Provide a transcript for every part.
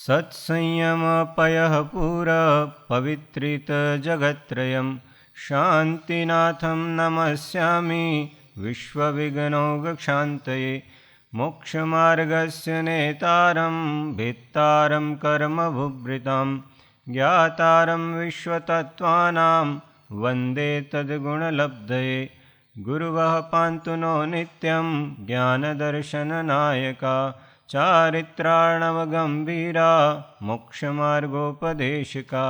सत्संयमपयः पुरः पवित्रित जगत्त्रयं शान्तिनाथं नमस्यामि विश्वविघ्नौघशान्तये मोक्षमार्गस्य नेतारं भेत्तारं कर्मभुभृतां ज्ञातारं विश्वतत्त्वानां वन्दे तद्गुणलब्धये गुरुवः पान्तु नो नित्यं ज्ञानदर्शननायका चारित्रार्णवगम्भीरा मोक्षमार्गोपदेशिका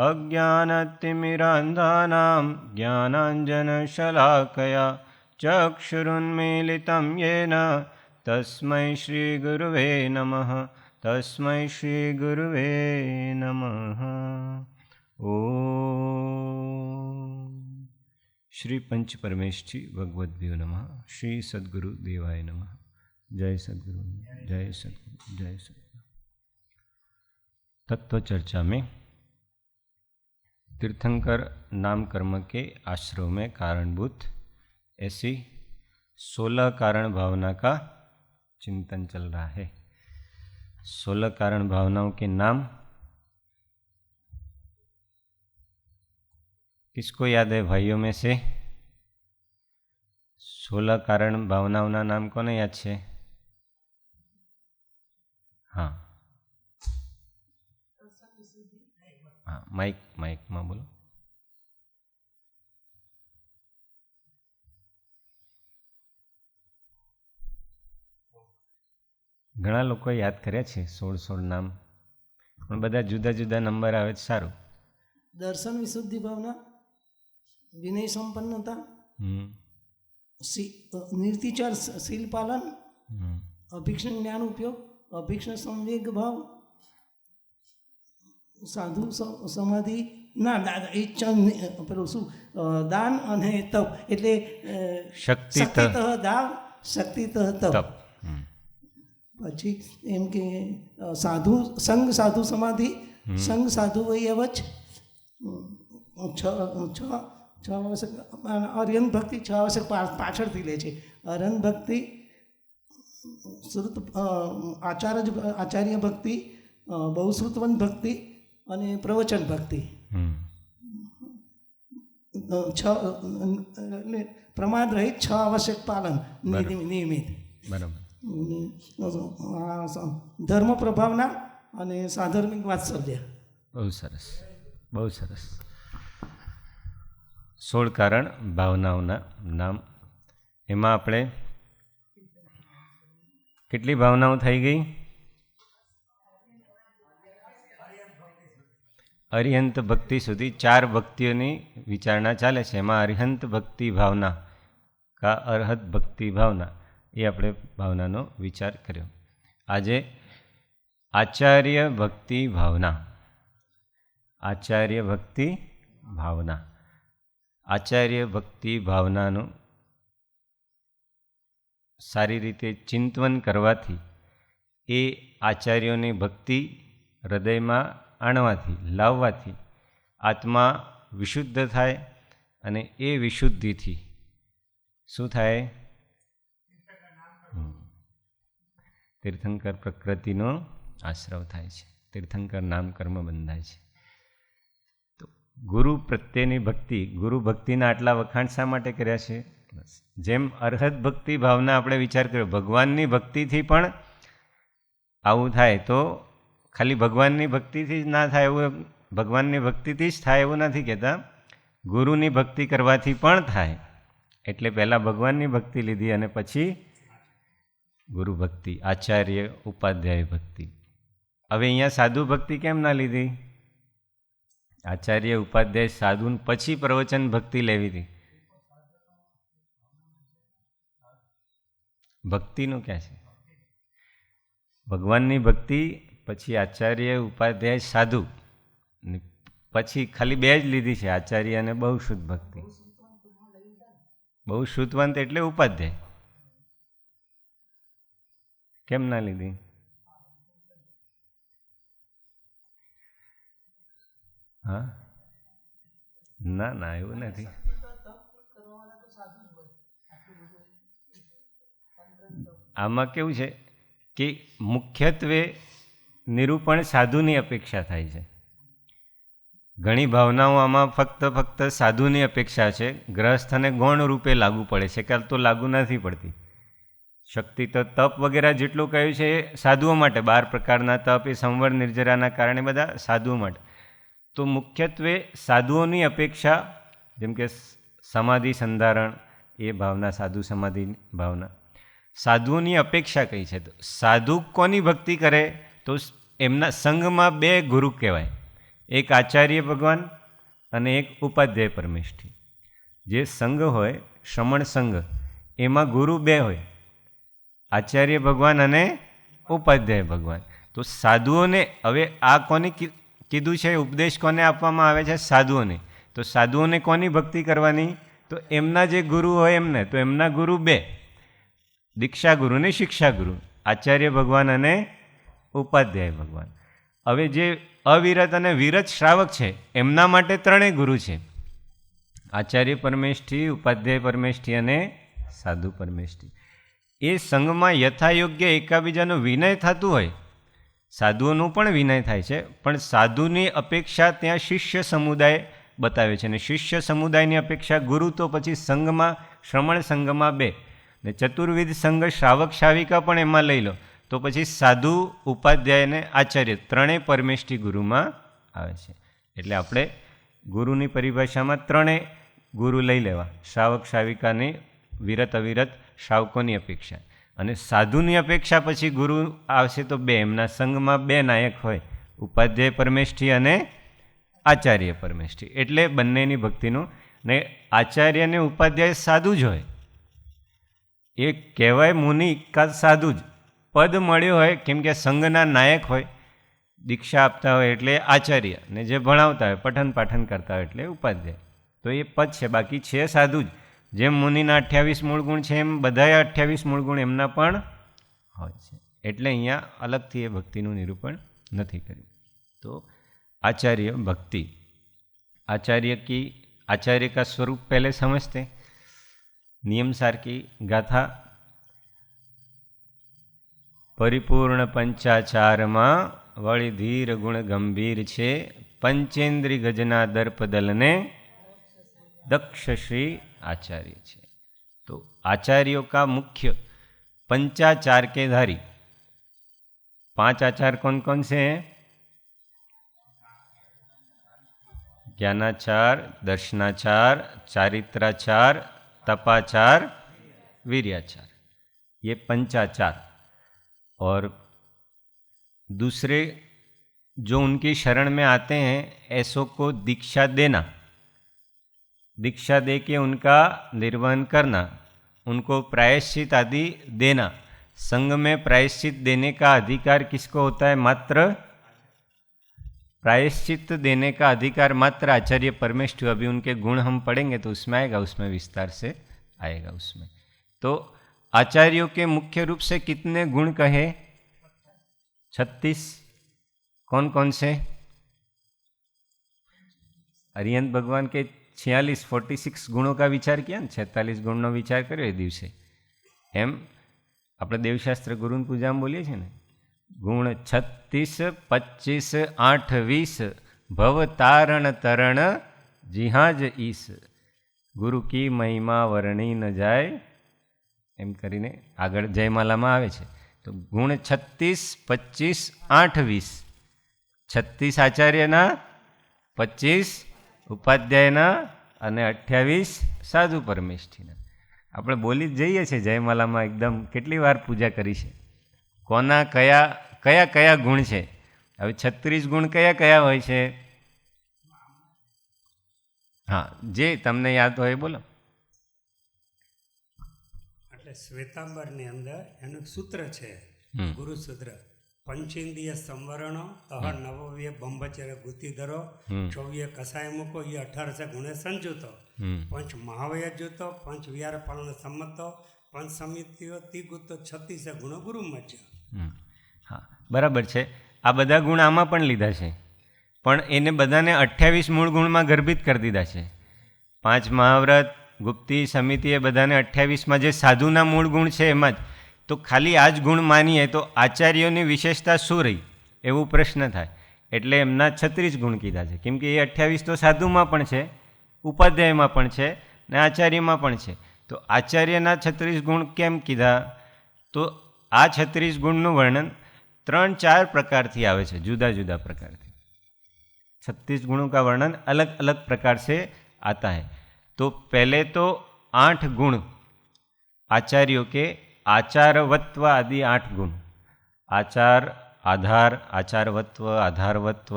अज्ञानतिमिरान्धानां ज्ञानाञ्जनशलाकया चक्षुरुन्मीलितं येन तस्मै श्रीगुरुवे नमः। तस्मै श्रीगुरुवे नमः। ओम श्री पंच परमेश जी भगवद्भ्यो नमः। श्री सद्गुरु देवाय नमः। जय सद्गुरु, जय सद्गुरु, जय सद्गुरु। तत्व चर्चा में तीर्थंकर नाम कर्म के आश्रव में कारणभूत ऐसी 16 कारण भावना का चिंतन चल रहा है। 16 कारण भावनाओं के नाम किसको याद है भाइयों में से? 16 कारण भावनाओं ना नाम कोने याद है? हाँ हाँ, माइक में बोलो। घણા લોકો યાદ કર્યા છે 16 નામ, પણ બધા જુદા જુદા નંબર આવે છે સારું। દર્શન વિશુદ્ધિ ભાવના, વિનય સંપન્નતા, નિર્તિચાર શીલ પાલન, અભિક્ષણ જ્ઞાન ઉપયોગ, અભિક્ષણ સંવેગ ભાવ, સાધુ સમાધિ ના પેલું શું દાન અને તપ એટલે શક્તિતઃ દાવ શક્તિતઃ તપ। પછી એમ કે સાધુ સંગ સાધુ સમાધિ સંગ સાધુ વૈયવચ છ આવશ્યક અર્યન ભક્તિ 6 આવશ્યક પાછળથી લે છે। અર્યન ભક્તિ, શ્રુત આચાર્ય ભક્તિ, બહુશ્રુતવંત ભક્તિ અને પ્રવચન ભક્તિ। પ્રમાદ રહિત 6 આવશ્યક પાલન નિયમિત બરાબર। ધર્મ પ્રભાવના અને સાધર્મિક વાત્સલ્ય। બહુ સરસ, બહુ સરસ। 16 કારણ ભાવનાઓના નામ, એમાં આપણે કેટલી ભાવનાઓ થઈ ગઈ? અરિહંત ભક્તિ સુધી 4 ભક્તિઓની વિચારણા ચાલે છે। એમાં અરિહંત ભક્તિ ભાવના કા અરહત ભક્તિ ભાવના એ આપણે ભાવનાનો વિચાર કર્યો। આજે આચાર્ય ભક્તિ ભાવના, આચાર્ય ભક્તિ ભાવના, આચાર્ય ભક્તિ ભાવનાનું સારી રીતે ચિંતન કરવાથી એ આચાર્યોની ભક્તિ હૃદયમાં આણવાથી લાવવાથી આત્મા વિશુદ્ધ થાય અને એ વિશુદ્ધિથી શું થાય? તીર્થંકર પ્રકૃતિનો આશ્રવ થાય છે, તીર્થંકર નામ કર્મ બંધાય છે। તો ગુરુ પ્રત્યેની ભક્તિ, ગુરુ ભક્તિના આટલા વખાણ શા માટે કર્યા છે? જેમ અરહત ભક્તિ ભાવના આપણે વિચાર કર્યો, ભગવાનની ભક્તિથી પણ આવું થાય તો ખાલી ભગવાનની ભક્તિથી જ ના થાય એવું, ભગવાનની ભક્તિથી જ થાય એવું નથી કહેતા, ગુરુની ભક્તિ કરવાથી પણ થાય। એટલે પહેલાં ભગવાનની ભક્તિ લીધી અને પછી ગુરુ ભક્તિ, આચાર્ય ઉપાધ્યાય ભક્તિ। હવે અહીંયા સાધુ ભક્તિ કેમ ના લીધી? આચાર્ય ઉપાધ્યાય સાધુ પછી પ્રવચન ભક્તિ લેવી હતી। ભક્તિનું ક્યાં છે? ભગવાનની ભક્તિ પછી આચાર્ય ઉપાધ્યાય સાધુ, પછી ખાલી 2 જ લીધી છે, આચાર્ય અને બહુ શુદ્ધ ભક્તિ। બહુ શુદ્ધવંત એટલે ઉપાધ્યાય, કેમ ના લીધી? હા, ના ના એવું નથી. આમાં કેવું છે કે મુખ્યત્વે નિરૂપણ સાધુની અપેક્ષા થાય છે. ઘણી ભાવનાઓ આમાં ફક્ત સાધુની અપેક્ષા છે. ગ્રહસ્થને ગૌણ રૂપે લાગુ પડે છે, કાલ તો લાગુ નથી પડતી. શક્તિ તો તપ વગેરે જેટલું કહ્યું છે એ સાધુઓ માટે, 12 પ્રકારના તપ એ સંવર નિર્જરાના કારણે બધા સાધુઓ માટે. તો મુખ્યત્વે સાધુઓની અપેક્ષા, જેમ કે સમાધિ સંધારણ એ ભાવના, સાધુ સમાધિ ભાવના, સાધુઓની અપેક્ષા કઈ છે? તો સાધુ કોની ભક્તિ કરે? તો એમના સંઘમાં 2 ગુરુ કહેવાય, એક આચાર્ય ભગવાન અને એક ઉપાધ્યાય પરમેષ્ઠી. જે સંઘ હોય, શ્રમણ સંઘ, એમાં ગુરુ 2 હોય, આચાર્ય ભગવાન અને ઉપાધ્યાય ભગવાન. તો સાધુઓને, હવે આ કોને કીધું છે? ઉપદેશ કોને આપવામાં આવે છે? સાધુઓને. તો સાધુઓને કોની ભક્તિ કરવાની? તો એમના જે ગુરુ હોય એમને. તો એમના ગુરુ 2, દીક્ષા ગુરુ ને શિક્ષા ગુરુ, આચાર્ય ભગવાન અને ઉપાધ્યાય ભગવાન. હવે જે અવિરત અને વિરત શ્રાવક છે એમના માટે 3 ગુરુ છે, આચાર્ય પરમેષ્ઠી, ઉપાધ્યાય પરમેષ્ઠી અને સાધુ પરમેષ્ઠી. એ સંઘમાં યથાયોગ્ય એકાબીજાનો વિનય થતું હોય, સાધુઓનું પણ વિનય થાય છે, પણ સાધુની અપેક્ષા ત્યાં શિષ્ય સમુદાય બતાવે છે. અને શિષ્ય સમુદાયની અપેક્ષા ગુરુ તો પછી સંઘમાં, શ્રમણ સંઘમાં 2 ને ચતુર્વિધ સંઘ શ્રાવક શ્રાવિકા પણ એમાં લઈ લો તો પછી સાધુ, ઉપાધ્યાય અને આચાર્ય 3 પરમેષ્ઠી ગુરુમાં આવે છે. એટલે આપણે ગુરુની પરિભાષામાં 3 ગુરુ લઈ લેવા, શ્રાવક શ્રાવિકાની, વિરત અવિરત શ્રાવકોની અપેક્ષા. અને સાધુની અપેક્ષા પછી ગુરુ આવશે તો 2, એમના સંઘમાં 2 નાયક હોય, ઉપાધ્યાય પરમેષ્ઠી અને આચાર્ય પરમેષ્ઠી. એટલે બંનેની ભક્તિનું. ને આચાર્ય અને ઉપાધ્યાય સાધુ જ હોય, એ કહેવાય મુનિ કા સાધુ જ. પદ મળ્યો હોય, કેમ કે સંઘના નાયક હોય, દીક્ષા આપતા હોય એટલે આચાર્ય, ને જે ભણાવતા હોય, પઠન પાઠન કરતા હોય એટલે ઉપાધ્યાય. તો એ પદ છે, બાકી છે સાધુ જ. જેમ મુનિના 28 મૂળ ગુણ છે એમ બધાએ 28 મૂળ ગુણ એમના પણ હોય છે. એટલે અહીંયા અલગથી એ ભક્તિનું નિરૂપણ નથી કર્યું. તો आचार्य भक्ति, आचार्य का स्वरूप पहले समझते. नियम सार की गाथा. परिपूर्ण पंचाचार में वળી धीर गुण गंभीर छे, पंचेन्द्री गजना दर्पदल ने दक्ष श्री आचार्य छे. तो आचार्यों का मुख्य पंचाचार के धारी 5 आचार कौन कौन से हैं? ज्ञानाचार, दर्शनाचार, चारित्राचार, तपाचार, वीर्याचार, ये पंचाचार. और दूसरे जो उनकी शरण में आते हैं ऐसों को दीक्षा देना, दीक्षा दे के उनका निर्वहन करना, उनको प्रायश्चित आदि देना. संघ में प्रायश्चित देने का अधिकार किसको होता है? मात्र प्रायश्चित देने का अधिकार मात्र आचार्य परमेष्ठी. अभी उनके गुण हम पढ़ेंगे तो उसमें आएगा, उसमें विस्तार से आएगा उसमें. तो आचार्यों के मुख्य रूप से कितने गुण कहे? 36. कौन कौन से? अरिहंत भगवान के 46 गुणों का विचार किया ना, 46 गुणનો વિચાર કર્યો એ દિવસે. એમ આપણે દેવશાસ્ત્ર ગુરુની પૂજામાં બોલીએ છીએ ને, ગુણ 36, 25, 8, 20 ભવ તારણ તરણ જીહાજ ઈસ, ગુરુ કી મહિમા વર્ણી ન જાય, એમ કરીને આગળ જયમાલામાં આવે છે. તો ગુણ 36, 25, 8, 20, 36 આચાર્યના, 25 ઉપાધ્યાયના અને 28 સાધુ પરમેષ્ઠીના. આપણે બોલી જ જઈએ છીએ જયમાલામાં, એકદમ કેટલી વાર પૂજા કરી છે. કોના કયા કયા કયા ગુણ છે? હવે 36 ગુણ કયા કયા હોય છે? હા, જે તમને યાદ હોય બોલો. એટલે શ્વેતાંબરની અંદર એનું સૂત્ર છે, ગુરુ સૂત્ર. પંચેન્દ્રિય સંવરણો તહ નવવ્ય બંભચર્ય ગુતિધરો ચોવ્ય કસાય મૂકો એ 18 ગુણે સંજૂતો, પંચ મહાવય જૂતો, પંચ વિહાર પાલન સંમતો, પંચ સમિતિઓ તિગુતો 36 ગુણો ગુરુ મધ્ય. હા, બરાબર છે. આ બધા ગુણ આમાં પણ લીધા છે. પણ એને બધાને 28 મૂળ ગુણમાં ગર્ભિત કરી દીધા છે. 5 મહાવ્રત, ગુપ્તી, સમિતિ એ બધાને 28માં જે સાધુના મૂળ ગુણ છે એમાં જ. તો ખાલી આ જ ગુણ માનીએ તો આચાર્યોની વિશેષતા શું રહી એવું પ્રશ્ન થાય. એટલે એમના 36 ગુણ કીધા છે, કેમ કે એ 28 તો સાધુમાં પણ છે, ઉપાધ્યાયમાં પણ છે ને આચાર્યમાં પણ છે. તો આચાર્યના 36 ગુણ કેમ કીધા? તો આ 36 ગુણનું વર્ણન 3-4 પ્રकारથી આવે છે, जुदा जुदा प्रकारથી. 36 गुणों का वर्णन अलग अलग प्रकार से आता है. तो पहले तो 8 गुण आचार्यों के आचारवत्व आदि 8 गुण, आचार, आधार, आचारवत्व, आधारवत्व,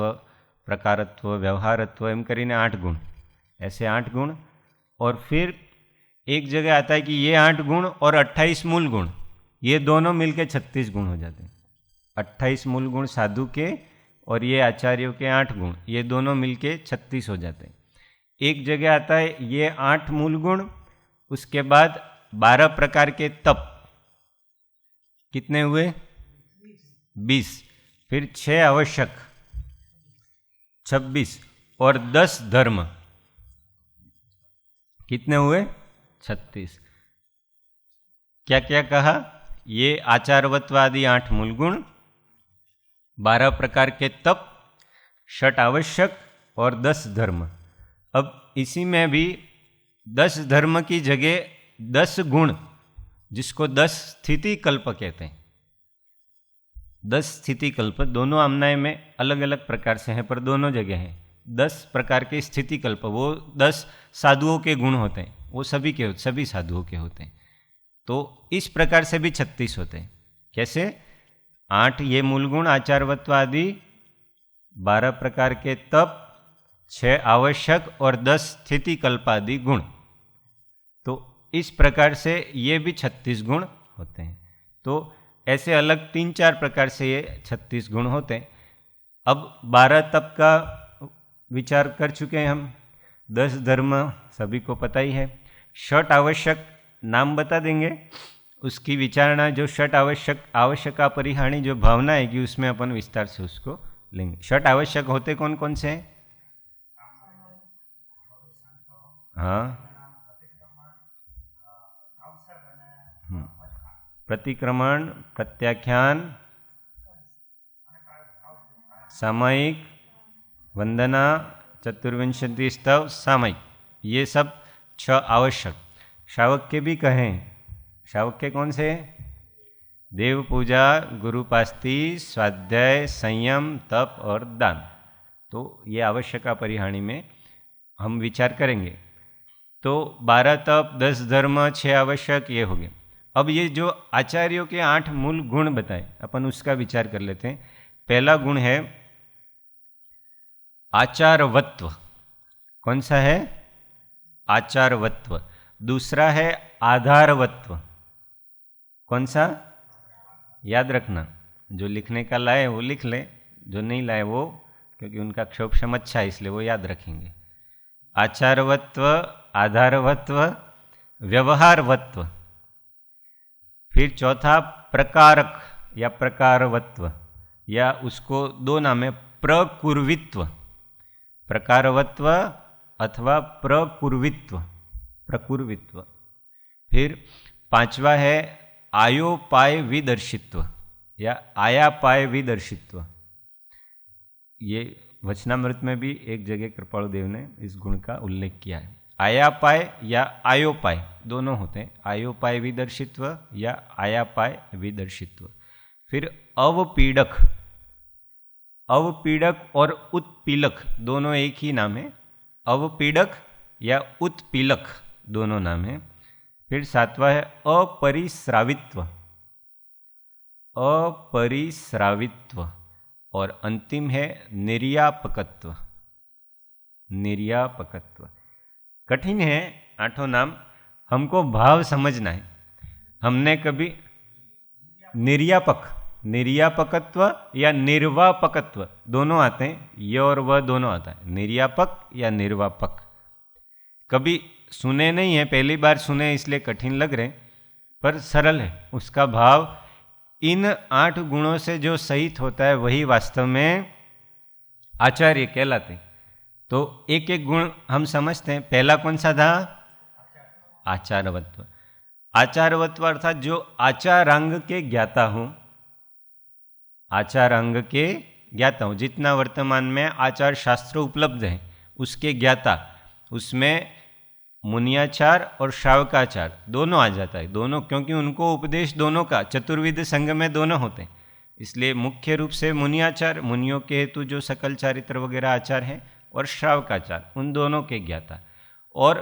प्रकारत्व, व्यवहारत्व, एम करीने 8 गुण, ऐसे 8 गुण. और फिर एक जगह आता है कि ये 8 गुण और 28 मूल गुण, ये दोनों मिलके 36 गुण हो जाते हैं. 28 मूल गुण साधु के और ये आचार्यों के 8 गुण, ये दोनों मिलके 36 हो जाते हैं. एक जगह आता है ये 8 मूल गुण, उसके बाद 12 प्रकार के तप, कितने हुए? 20. फिर 6 आवश्यक 26 और 10 धर्म, कितने हुए? 36. क्या क्या कहा? ये आचारवत्व आदि 8 मूल गुण, 12 प्रकार के तप, 6 आवश्यक और 10 धर्म. अब इसी में भी 10 धर्म की जगह 10 गुण, जिसको 10 स्थिति कल्प कहते हैं. 10 स्थिति कल्प दोनों आमनाय में अलग अलग प्रकार से हैं, पर दोनों जगह हैं. 10 प्रकार के स्थिति कल्प, वो 10 साधुओं के गुण होते हैं, वो सभी साधुओं के होते हैं. तो इस प्रकार से भी 36 होते हैं. कैसे? 8 ये मूल गुण आचारवत्व आदि, 12 प्रकार के तप, 6 आवश्यक और 10 स्थिति कल्पादि गुण. तो इस प्रकार से ये भी 36 गुण होते हैं. तो ऐसे अलग 3-4 प्रकार से ये 36 गुण होते हैं. अब 12 तप का विचार कर चुके हैं हम. 10 धर्म सभी को पता ही है. 6 आवश्यक नाम बता देंगे, उसकी विचारणा जो 6 आवश्यक अपरिहाणी जो भावना है कि उसमें अपन विस्तार से उसको लेंगे. 6 आवश्यक होते कौन कौन से हैं? हाँ, प्रतिक्रमण, प्रत्याख्यान, सामयिक, वंदना, चतुर्विंशति स्तव, सामयिक, ये सब 6 आवश्यक. श्रावक के भी कहें. श्रावक के कौन से? देव पूजा, गुरुपास्ति, स्वाध्याय, संयम, तप और दान. तो ये आवश्यक परिहाणी में हम विचार करेंगे. तो 12 तप, 10 धर्म, 6 आवश्यक, ये हो गए. अब ये जो आचार्यों के 8 मूल गुण बताए, अपन उसका विचार कर लेते हैं. पहला गुण है आचारवत्व. कौन सा है? आचारवत्व. दूसरा है आधारवत्व. कौन सा? याद रखना, जो लिखने का लाए वो लिख ले, जो नहीं लाए वो, क्योंकि उनका क्षोभक्षम अच्छा है इसलिए वो याद रखेंगे. आचारवत्व, आधारवत्व, व्यवहारवत्व. फिर चौथा प्रकारक या प्रकारवत्व, या उसको 2 नाम है, प्रकुर्वित्व, प्रकारवत्व अथवा प्रकुर्वित्व. फिर 5वां है आयोपाय विदर्शित्व या आयापाय विदर्शित्व. ये वचनामृत में भी एक जगह कृपालु देव ने इस गुण का उल्लेख किया है. आयापाय या आयोपाय दोनों होते हैं. आयोपाय विदर्शित्व या आयापाय विदर्शित्व. फिर अवपीडक और उत्पीलक दोनों एक ही नाम है. अवपीडक या उत्पीलक दोनों नाम है. फिर 7वां है अपरिस्रावित्व और अंतिम है निर्यापकत्व. कठिन है 8 नाम, हमको भाव समझना है. हमने कभी निर्यापकत्व या निर्वापकत्व दोनों आते हैं, ये और वह दोनों आता है. निर्यापक या निर्वापक कभी सुने नहीं है, पहली बार सुने इसलिए कठिन लग रहे, पर सरल है. उसका भाव इन 8 गुणों से जो सहित होता है वही वास्तव में आचार्य कहलाते। तो एक एक गुण हम समझते हैं। पहला कौन सा था? आचारवत्व। आचारवत्व अर्थात जो आचारांग के ज्ञाता हूँ, आचारांग के ज्ञाता हूँ। जितना वर्तमान में आचार शास्त्र उपलब्ध हैं उसके ज्ञाता, उसमें मुनियाचार और श्रावकाचार दोनों आ जाता है। दोनों, क्योंकि उनको उपदेश दोनों का, चतुर्विध संघ में दोनों होते हैं, इसलिए मुख्य रूप से मुनियाचार, मुनियों के हेतु जो सकल चारित्र वगैरह आचार हैं, और श्रावकाचार, उन दोनों के ज्ञाता। और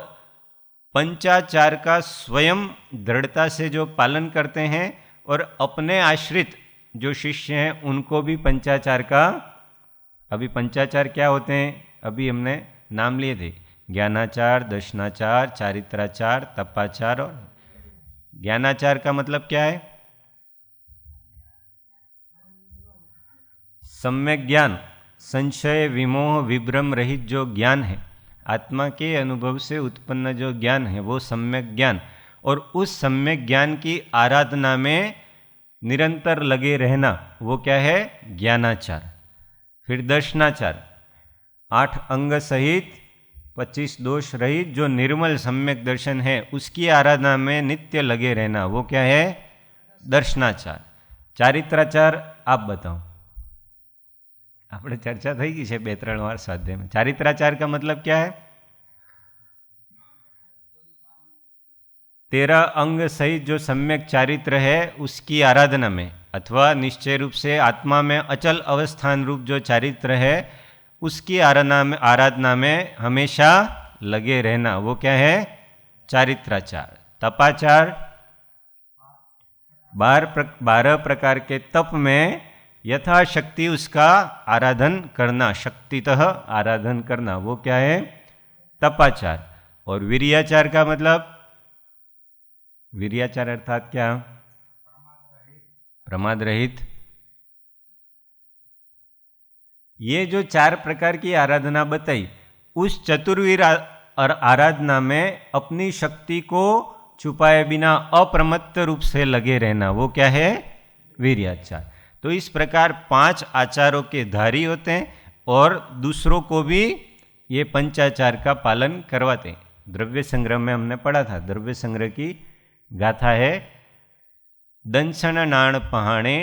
पंचाचार का स्वयं दृढ़ता से जो पालन करते हैं, और अपने आश्रित जो शिष्य हैं उनको भी पंचाचार का, अभी पंचाचार क्या होते हैं अभी हमने नाम लिए थे, ज्ञानाचार, दर्शनाचार, चारित्राचार, तपाचार। और ज्ञानाचार का मतलब क्या है? सम्यक ज्ञान, संशय विमोह विभ्रम रहित जो ज्ञान है, आत्मा के अनुभव से उत्पन्न जो ज्ञान है वो सम्यक ज्ञान। और उस सम्यक ज्ञान की आराधना में निरंतर लगे रहना, वो क्या है? ज्ञानाचार। फिर दर्शनाचार, 8 अंग सहित 25 दोष रहित जो निर्मल सम्यक दर्शन है, उसकी आराधना में नित्य लगे रहना, वो क्या है? दर्शनाचार। चारित्राचार आप बताओ, આપણે ચર્ચા થઈ ગઈ છે 2-3 વાર સ્વાધ્યાયમાં। ચારિત્રાચાર का मतलब क्या है? 13 अंग सहित जो सम्यक चारित्र है उसकी आराधना में, अथवा निश्चय रूप से आत्मा में अचल अवस्थान रूप जो चारित्र है उसकी आराधना में हमेशा लगे रहना, वो क्या है? चारित्राचार। तपाचार, 12 प्रकार के तप में यथाशक्ति उसका आराधन करना, शक्तितः आराधन करना, वो क्या है? तपाचार। और वीर्याचार का मतलब, वीर्याचार अर्थात क्या? प्रमाद रहित। ये जो 4 प्रकार की आराधना बताई, उस चतुर्वीर आराधना में अपनी शक्ति को छुपाए बिना अप्रमत्त रूप से लगे रहना, वो क्या है? वीर्याचार। तो इस प्रकार 5 आचारों के धारी होते हैं और दूसरों को भी ये पंचाचार का पालन करवाते हैं। द्रव्य संग्रह में हमने पढ़ा था, द्रव्य संग्रह की गाथा है, दंसन नाण पहाणे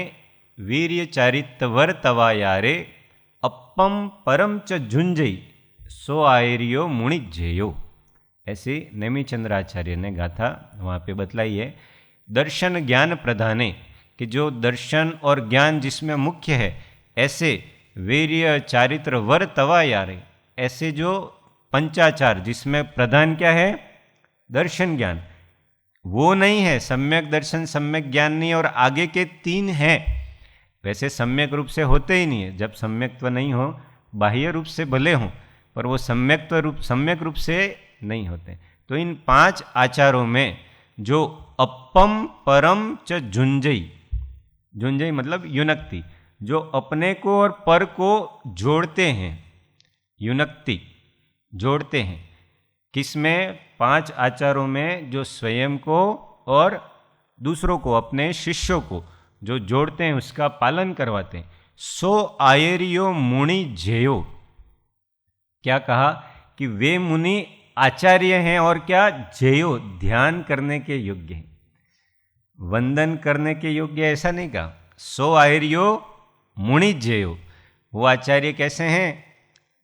वीर्य चारितवर तवा यारे अपम परम च झुंझई सो आयरियो मुणिज्जेयो। ऐसी नेमिचंद्राचार्य ने गाथा वहाँ पे बतलाई है। दर्शन ज्ञान प्रधाने, कि जो दर्शन और ज्ञान जिसमें मुख्य है, ऐसे वीर्य चारित्र वर तवा यारे, ऐसे जो पंचाचार जिसमें प्रधान क्या है? दर्शन ज्ञान, वो नहीं है। सम्यक दर्शन सम्यक ज्ञान नहीं, और आगे के 3 हैं, वैसे सम्यक रूप से होते ही नहीं है। जब सम्यक्त्व नहीं हो, बाह्य रूप से भले हों, पर वो सम्यक रूप से नहीं होते। तो इन 5 आचारों में जो अपम परम च झुंझई, झुंझई मतलब युनक्ति, जो अपने को और पर को जोड़ते हैं, युनक्ति जोड़ते हैं। किसमें? 5 आचारों में जो स्वयं को और दूसरों को, अपने शिष्यों को जो जोड़ते हैं, उसका पालन करवाते हैं। सो आयरियो मुनि जेयो, क्या कहा कि वे मुनि आचार्य हैं और क्या? जेयो, ध्यान करने के योग्य हैं, वंदन करने के योग्य, ऐसा नहीं कहा। सो आयरियो मुनि जेयो, वो आचार्य कैसे हैं?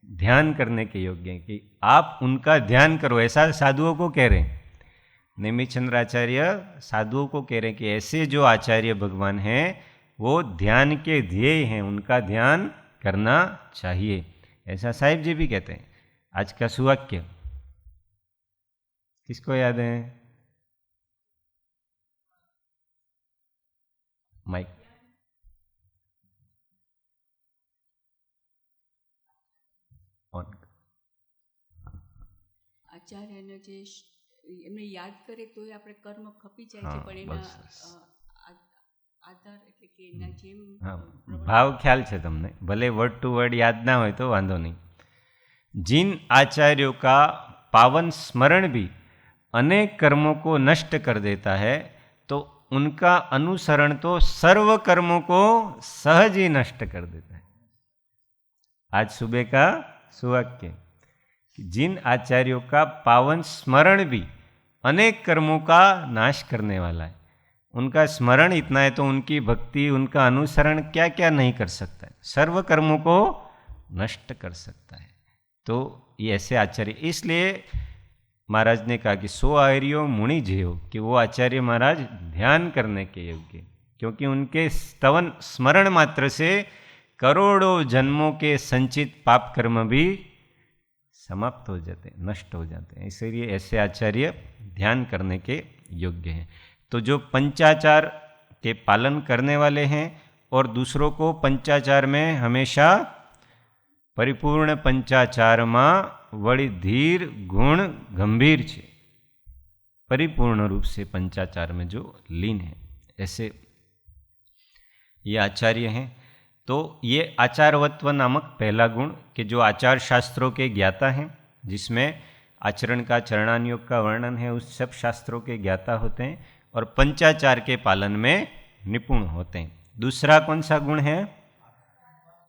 ध्यान करने के योग्य हैं, कि आप उनका ध्यान करो, ऐसा साधुओं को कह रहे हैं। नेमिचंद्राचार्य साधुओं को कह रहे हैं कि ऐसे जो आचार्य भगवान हैं वो ध्यान के ध्येय हैं, उनका ध्यान करना चाहिए, ऐसा साहिब जी भी कहते हैं। आज का सुवाक्य किसको याद है? Mic on. આચાર્યને જે એમને યાદ કરે તો આપણે કર્મ ખપી જાય છે, હા, પણ એના બસ. આધાર એટલે કે એના જેમ હા, ભાવ ખ્યાલ છે તમને, ભલે વર્ડ टू वर्ड याद ना हो तो वांधो नहीं। जिन आचार्यों का पावन स्मरण भी अनेक कर्मों को नष्ट कर देता है, तो उनका अनुसरण तो सर्व कर्मों को सहज ही नष्ट कर देता है। आज सुबह का सुवाक्य, जिन आचार्यों का पावन स्मरण भी अनेक कर्मों का नाश करने वाला है, उनका स्मरण इतना है तो उनकी भक्ति, उनका अनुसरण क्या क्या नहीं कर सकता है, सर्व कर्मों को नष्ट कर सकता है। तो ये ऐसे आचार्य, इसलिए महाराज ने कहा कि 100 आर्यो मुनि जेव, कि वो आचार्य महाराज ध्यान करने के योग्य, क्योंकि उनके स्तवन स्मरण मात्र से करोड़ों जन्मों के संचित पाप कर्म भी समाप्त हो जाते हैं, नष्ट हो जाते हैं। इसलिए ऐसे आचार्य ध्यान करने के योग्य हैं। तो जो पंचाचार के पालन करने वाले हैं और दूसरों को पंचाचार में हमेशा परिपूर्ण पंचाचार में वड़ी धीर गुण गंभीर छे, परिपूर्ण रूप से पंचाचार में जो लीन है, ऐसे ये आचार्य हैं। तो ये आचारवत्व नामक पहला गुण, कि जो आचार शास्त्रों के ज्ञाता हैं, जिसमें आचरण का, चरणानुयोग का वर्णन है, उस सब शास्त्रों के ज्ञाता होते हैं और पंचाचार के पालन में निपुण होते हैं। दूसरा कौन सा गुण है?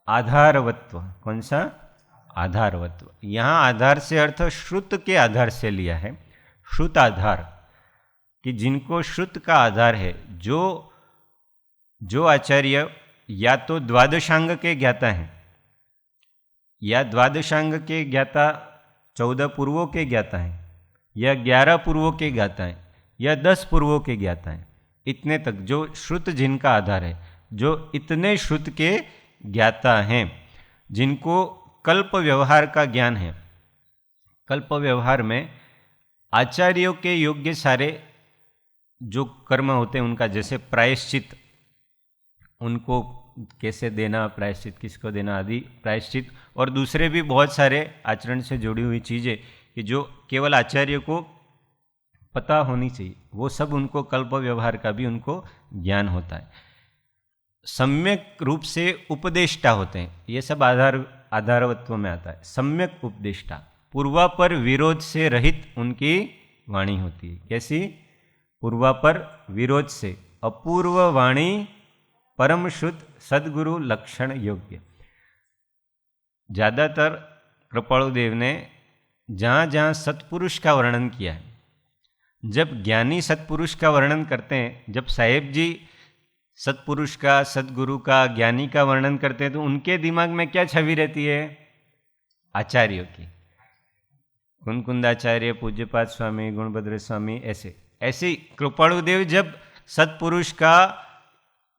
आधारवत्व। कौन सा? आधारवत्व। यहाँ आधार से अर्थ श्रुत के आधार से लिया है, श्रुत आधार, कि जिनको श्रुत का आधार है, जो आचार्य या तो द्वादशांग के ज्ञाता हैं, या द्वादशांग के ज्ञाता 14 पूर्वों के ज्ञाता हैं, या 11 पूर्वों के ज्ञाता हैं, या 10 पूर्वों के ज्ञाता हैं, इतने तक जो श्रुत जिनका आधार है, जो इतने श्रुत के ज्ञाता हैं, जिनको कल्प व्यवहार का ज्ञान है। कल्प व्यवहार में आचार्यों के योग्य सारे जो कर्म होते हैं उनका, जैसे प्रायश्चित, उनको कैसे देना, प्रायश्चित किसको देना आदि प्रायश्चित, और दूसरे भी बहुत सारे आचरण से जुड़ी हुई चीज़ें कि जो केवल आचार्य को पता होनी चाहिए, वो सब उनको कल्प व्यवहार का भी उनको ज्ञान होता है। सम्यक रूप से उपदेष्टा होते हैं, ये सब आधारवत्व में आता है। सम्यक उपदेष्टा, पूर्वापर विरोध से रहित उनकी वाणी होती है। कैसी? पूर्वापर विरोध से, अपूर्व वाणी, परम शुद्ध, सद्गुरु लक्षण योग्य। ज़्यादातर कृपालुदेव ने जहाँ जहाँ सत्पुरुष का वर्णन किया है, जब ज्ञानी सत्पुरुष का वर्णन करते हैं, जब साहेब जी सत्पुरुष का, सद्गुरु का, ज्ञानी का वर्णन करते हैं, तो उनके दिमाग में क्या छवि रहती है? आचार्यों की। कुंकुंदाचार्य, पूज्यपाद स्वामी, गुणभद्र स्वामी, ऐसे कृपालुदेव जब सत्पुरुष का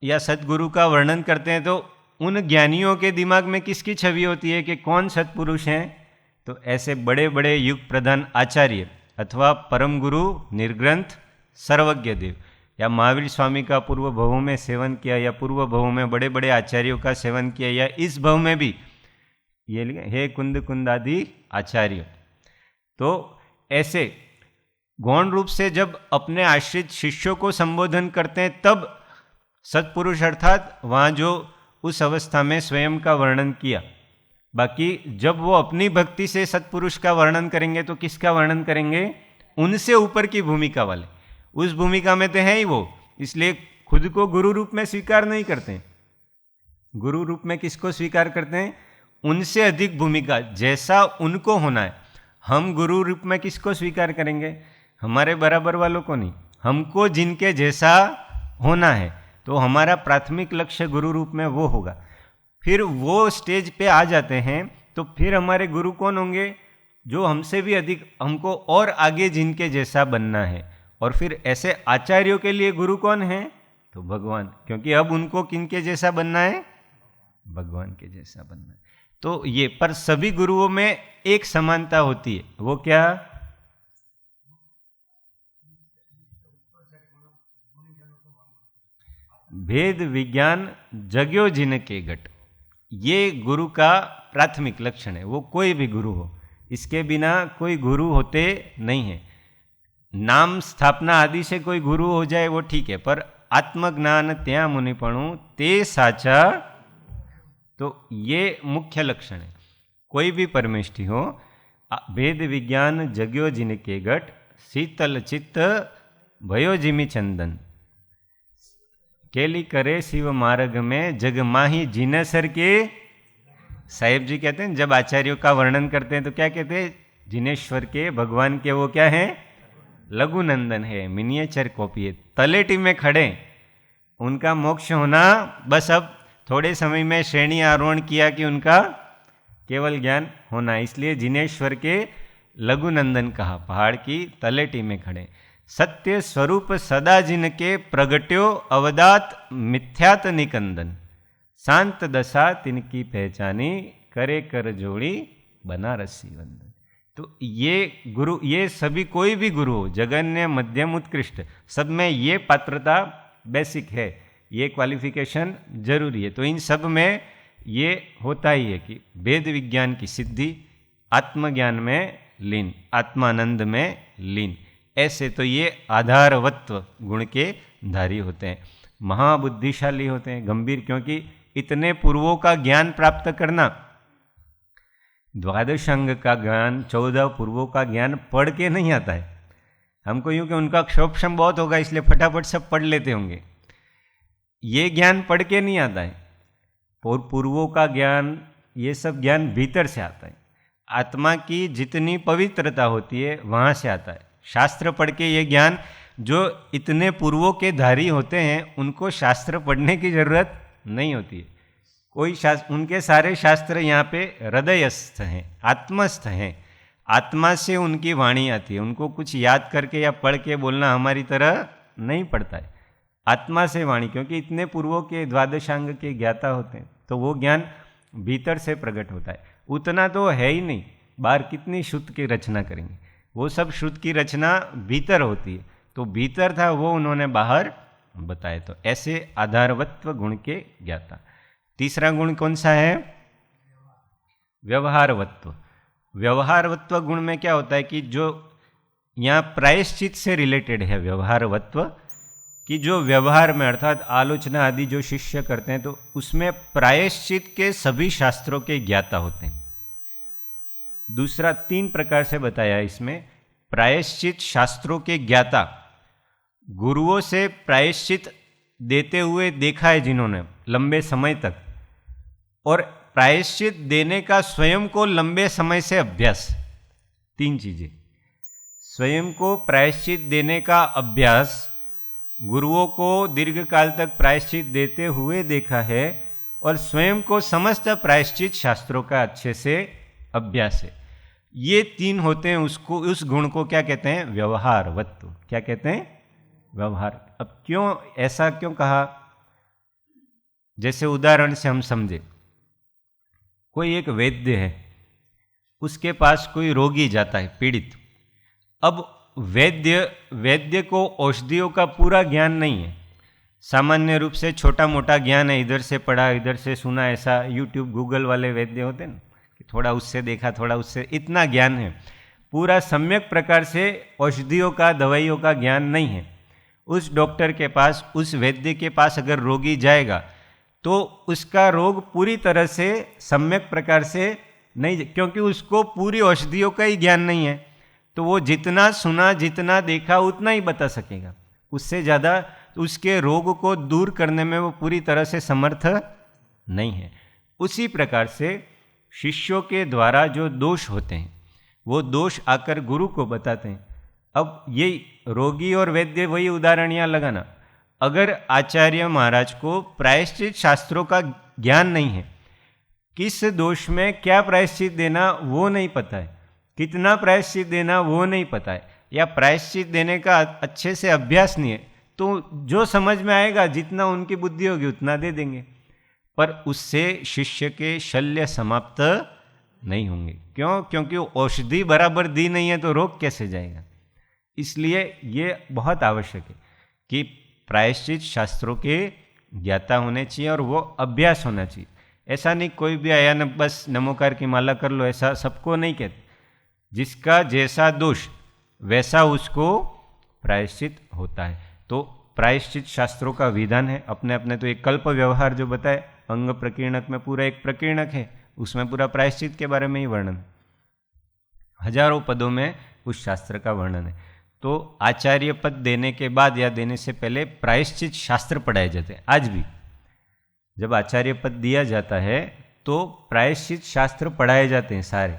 या सद्गुरु का वर्णन करते हैं तो उन ज्ञानियों के दिमाग में किसकी छवि होती है कि कौन सत्पुरुष हैं? तो ऐसे बड़े बड़े युग प्रधान आचार्य अथवा परम गुरु, निर्ग्रंथ, सर्वज्ञ देव, या महावीर स्वामी का पूर्व भवों में सेवन किया, या पूर्व भवों में बड़े बड़े आचार्यों का सेवन किया, या इस भव में भी ये हे कुंद कुंदादि आचार्य। तो ऐसे गौण रूप से जब अपने आश्रित शिष्यों को संबोधन करते हैं, तब सत्पुरुष अर्थात वहाँ जो उस अवस्था में स्वयं का वर्णन किया। बाकी जब वो अपनी भक्ति से सत्पुरुष का वर्णन करेंगे तो किसका वर्णन करेंगे? उनसे ऊपर की भूमिका वाले, उस भूमिका में तो है ही वो, इसलिए खुद को गुरु रूप में स्वीकार नहीं करते। गुरु रूप में किसको स्वीकार करते हैं? उनसे अधिक भूमिका, जैसा उनको होना है। हम गुरु रूप में किसको स्वीकार करेंगे? हमारे बराबर वालों को नहीं, हमको जिनके जैसा होना है, तो हमारा प्राथमिक लक्ष्य गुरु रूप में वो होगा। फिर वो स्टेज पे आ जाते हैं तो फिर हमारे गुरु कौन होंगे? जो हमसे भी अधिक, हमको और आगे जिनके जैसा बनना है। और फिर ऐसे आचार्यों के लिए गुरु कौन है? तो भगवान, क्योंकि अब उनको किनके जैसा बनना है? भगवान के जैसा बनना है। तो ये, पर सभी गुरुओं में एक समानता होती है, वो क्या? भेद विज्ञान जग्यो जिनके घट, ये गुरु का प्राथमिक लक्षण है। वो कोई भी गुरु हो, इसके बिना कोई गुरु होते नहीं है। नाम स्थापना आदि से कोई गुरु हो जाए वो ठीक है, पर आत्मज्ञान त्या मुनिपणु ते साचा, तो ये मुख्य लक्षण है। कोई भी परमेष्ठी हो, भेद विज्ञान जग्यो जिनके घट, शीतल चित्त भयो जिमि चंदन, केली करे शिव मार्ग में, जग माही जिनेसर के साहेब जी कहते हैं जब आचार्यों का वर्णन करते हैं तो क्या कहते हैं, जिनेश्वर के भगवान के वो क्या है, लघु नंदन है, मिनिएचर कॉपी है, तलेटी में खड़े, उनका मोक्ष होना बस अब थोड़े समय में श्रेणी आरोहण किया कि उनका केवल ज्ञान होना, इसलिए जिनेश्वर के लघु नंदन कहा, पहाड़ की तलेटी में खड़े। सत्य स्वरूप सदा जिनके प्रगट्यो अवदात मिथ्यात निकंदन, शांत दशा तिनकी पहचानी करे कर जोड़ी बनारसी वंदन। तो ये गुरु, ये सभी कोई भी गुरु हो, जगन्य मध्यम उत्कृष्ट, सब में ये पात्रता बेसिक है, ये क्वालिफिकेशन जरूरी है। तो इन सब में ये होता ही है कि वेद विज्ञान की सिद्धि, आत्मज्ञान में लीन, आत्मानंद में लीन, ऐसे तो ये आधारवत्व गुण के धारी होते हैं, महाबुद्धिशाली होते हैं, गंभीर, क्योंकि इतने पूर्वों का ज्ञान प्राप्त करना, द्वादशांग का ज्ञान, 14 पूर्वों का ज्ञान पढ़ के नहीं आता है हमको, यूँ कि उनका क्षोभक्षम बहुत होगा इसलिए फटाफट सब पढ़ लेते होंगे, ये ज्ञान पढ़ के नहीं आता है। पूर्वों का ज्ञान, ये सब ज्ञान भीतर से आता है, आत्मा की जितनी पवित्रता होती है वहाँ से आता है। शास्त्र पढ़ के ये ज्ञान, जो इतने पूर्वों के धारी होते हैं उनको शास्त्र पढ़ने की जरूरत नहीं होती है, कोई शास्त्र, उनके सारे शास्त्र यहाँ पे हृदयस्थ हैं, आत्मस्थ हैं, आत्मा से उनकी वाणी आती है, उनको कुछ याद करके या पढ़ के बोलना हमारी तरह नहीं पड़ता है, आत्मा से वाणी, क्योंकि इतने पूर्वों के द्वादशांग के ज्ञाता होते हैं, तो वो ज्ञान भीतर से प्रकट होता है। उतना तो है ही नहीं, बाहर कितनी श्रुत की रचना करेंगे, वो सब श्रुत की रचना भीतर होती है, तो भीतर था वो उन्होंने बाहर बताए। तो ऐसे आधारवत्व गुण के ज्ञाता। तीसरा गुण कौन सा है, व्यवहारवत्व। व्यवहारवत्व गुण में क्या होता है कि जो यहाँ प्रायश्चित से रिलेटेड है व्यवहारवत्व, कि जो व्यवहार में अर्थात आलोचना आदि जो शिष्य करते हैं तो उसमें प्रायश्चित के सभी शास्त्रों के ज्ञाता होते हैं। दूसरा 3 प्रकार से बताया इसमें, प्रायश्चित शास्त्रों के ज्ञाता, गुरुओं से प्रायश्चित देते हुए देखा है जिन्होंने लंबे समय तक, और प्रायश्चित देने का स्वयं को लंबे समय से अभ्यास, 3 चीजें, स्वयं को प्रायश्चित देने का अभ्यास, गुरुओं को दीर्घ काल तक प्रायश्चित देते हुए देखा है, और स्वयं को समस्त प्रायश्चित शास्त्रों का अच्छे से अभ्यास है। ये 3 होते हैं, उसको, उस गुण को क्या कहते हैं, व्यवहारवत्व। क्या कहते हैं, व्यवहार। अब क्यों ऐसा क्यों कहा, जैसे उदाहरण से हम समझे, कोई एक वैद्य है, उसके पास कोई रोगी जाता है पीड़ित, अब वैद्य को औषधियों का पूरा ज्ञान नहीं है, सामान्य रूप से छोटा मोटा ज्ञान है, इधर से पढ़ा इधर से सुना, ऐसा यूट्यूब गूगल वाले वैद्य होते हैं ना, कि थोड़ा उससे देखा थोड़ा उससे, इतना ज्ञान है, पूरा सम्यक प्रकार से औषधियों का, दवाइयों का ज्ञान नहीं है। उस डॉक्टर के पास, उस वैद्य के पास अगर रोगी जाएगा तो उसका रोग पूरी तरह से सम्यक प्रकार से नहीं, क्योंकि उसको पूरी औषधियों का ही ज्ञान नहीं है, तो वो जितना सुना जितना देखा उतना ही बता सकेगा, उससे ज़्यादा उसके रोग को दूर करने में वो पूरी तरह से समर्थ नहीं है। उसी प्रकार से शिष्यों के द्वारा जो दोष होते हैं वो दोष आकर गुरु को बताते हैं। अब ये रोगी और वैद्य, वही उदाहरण यहाँ लगाना, अगर आचार्य महाराज को प्रायश्चित शास्त्रों का ज्ञान नहीं है, किस दोष में क्या प्रायश्चित देना वो नहीं पता है, कितना प्रायश्चित देना वो नहीं पता है, या प्रायश्चित देने का अच्छे से अभ्यास नहीं है, तो जो समझ में आएगा जितना उनकी बुद्धि होगी उतना दे देंगे, पर उससे शिष्य के शल्य समाप्त नहीं होंगे। क्यों? क्योंकि औषधि बराबर दी नहीं है तो रोग कैसे जाएगा। इसलिए ये बहुत आवश्यक है कि प्रायश्चित शास्त्रों के ज्ञाता होने चाहिए और वो अभ्यास होना चाहिए। ऐसा नहीं कोई भी आया न बस नमोकार की माला कर लो, ऐसा सबको नहीं कहते। जिसका जैसा दोष वैसा उसको प्रायश्चित होता है। तो प्रायश्चित शास्त्रों का विधान है अपने अपने। तो एक कल्प व्यवहार जो बताए, अंग प्रकीर्णक में पूरा एक प्रकीर्णक है, उसमें पूरा प्रायश्चित के बारे में ही वर्णन, हजारों पदों में उस शास्त्र का वर्णन है। तो आचार्य पद देने के बाद या देने से पहले प्रायश्चित शास्त्र पढ़ाए जाते हैं। आज भी जब आचार्य पद दिया जाता है तो प्रायश्चित शास्त्र पढ़ाए जाते हैं सारे,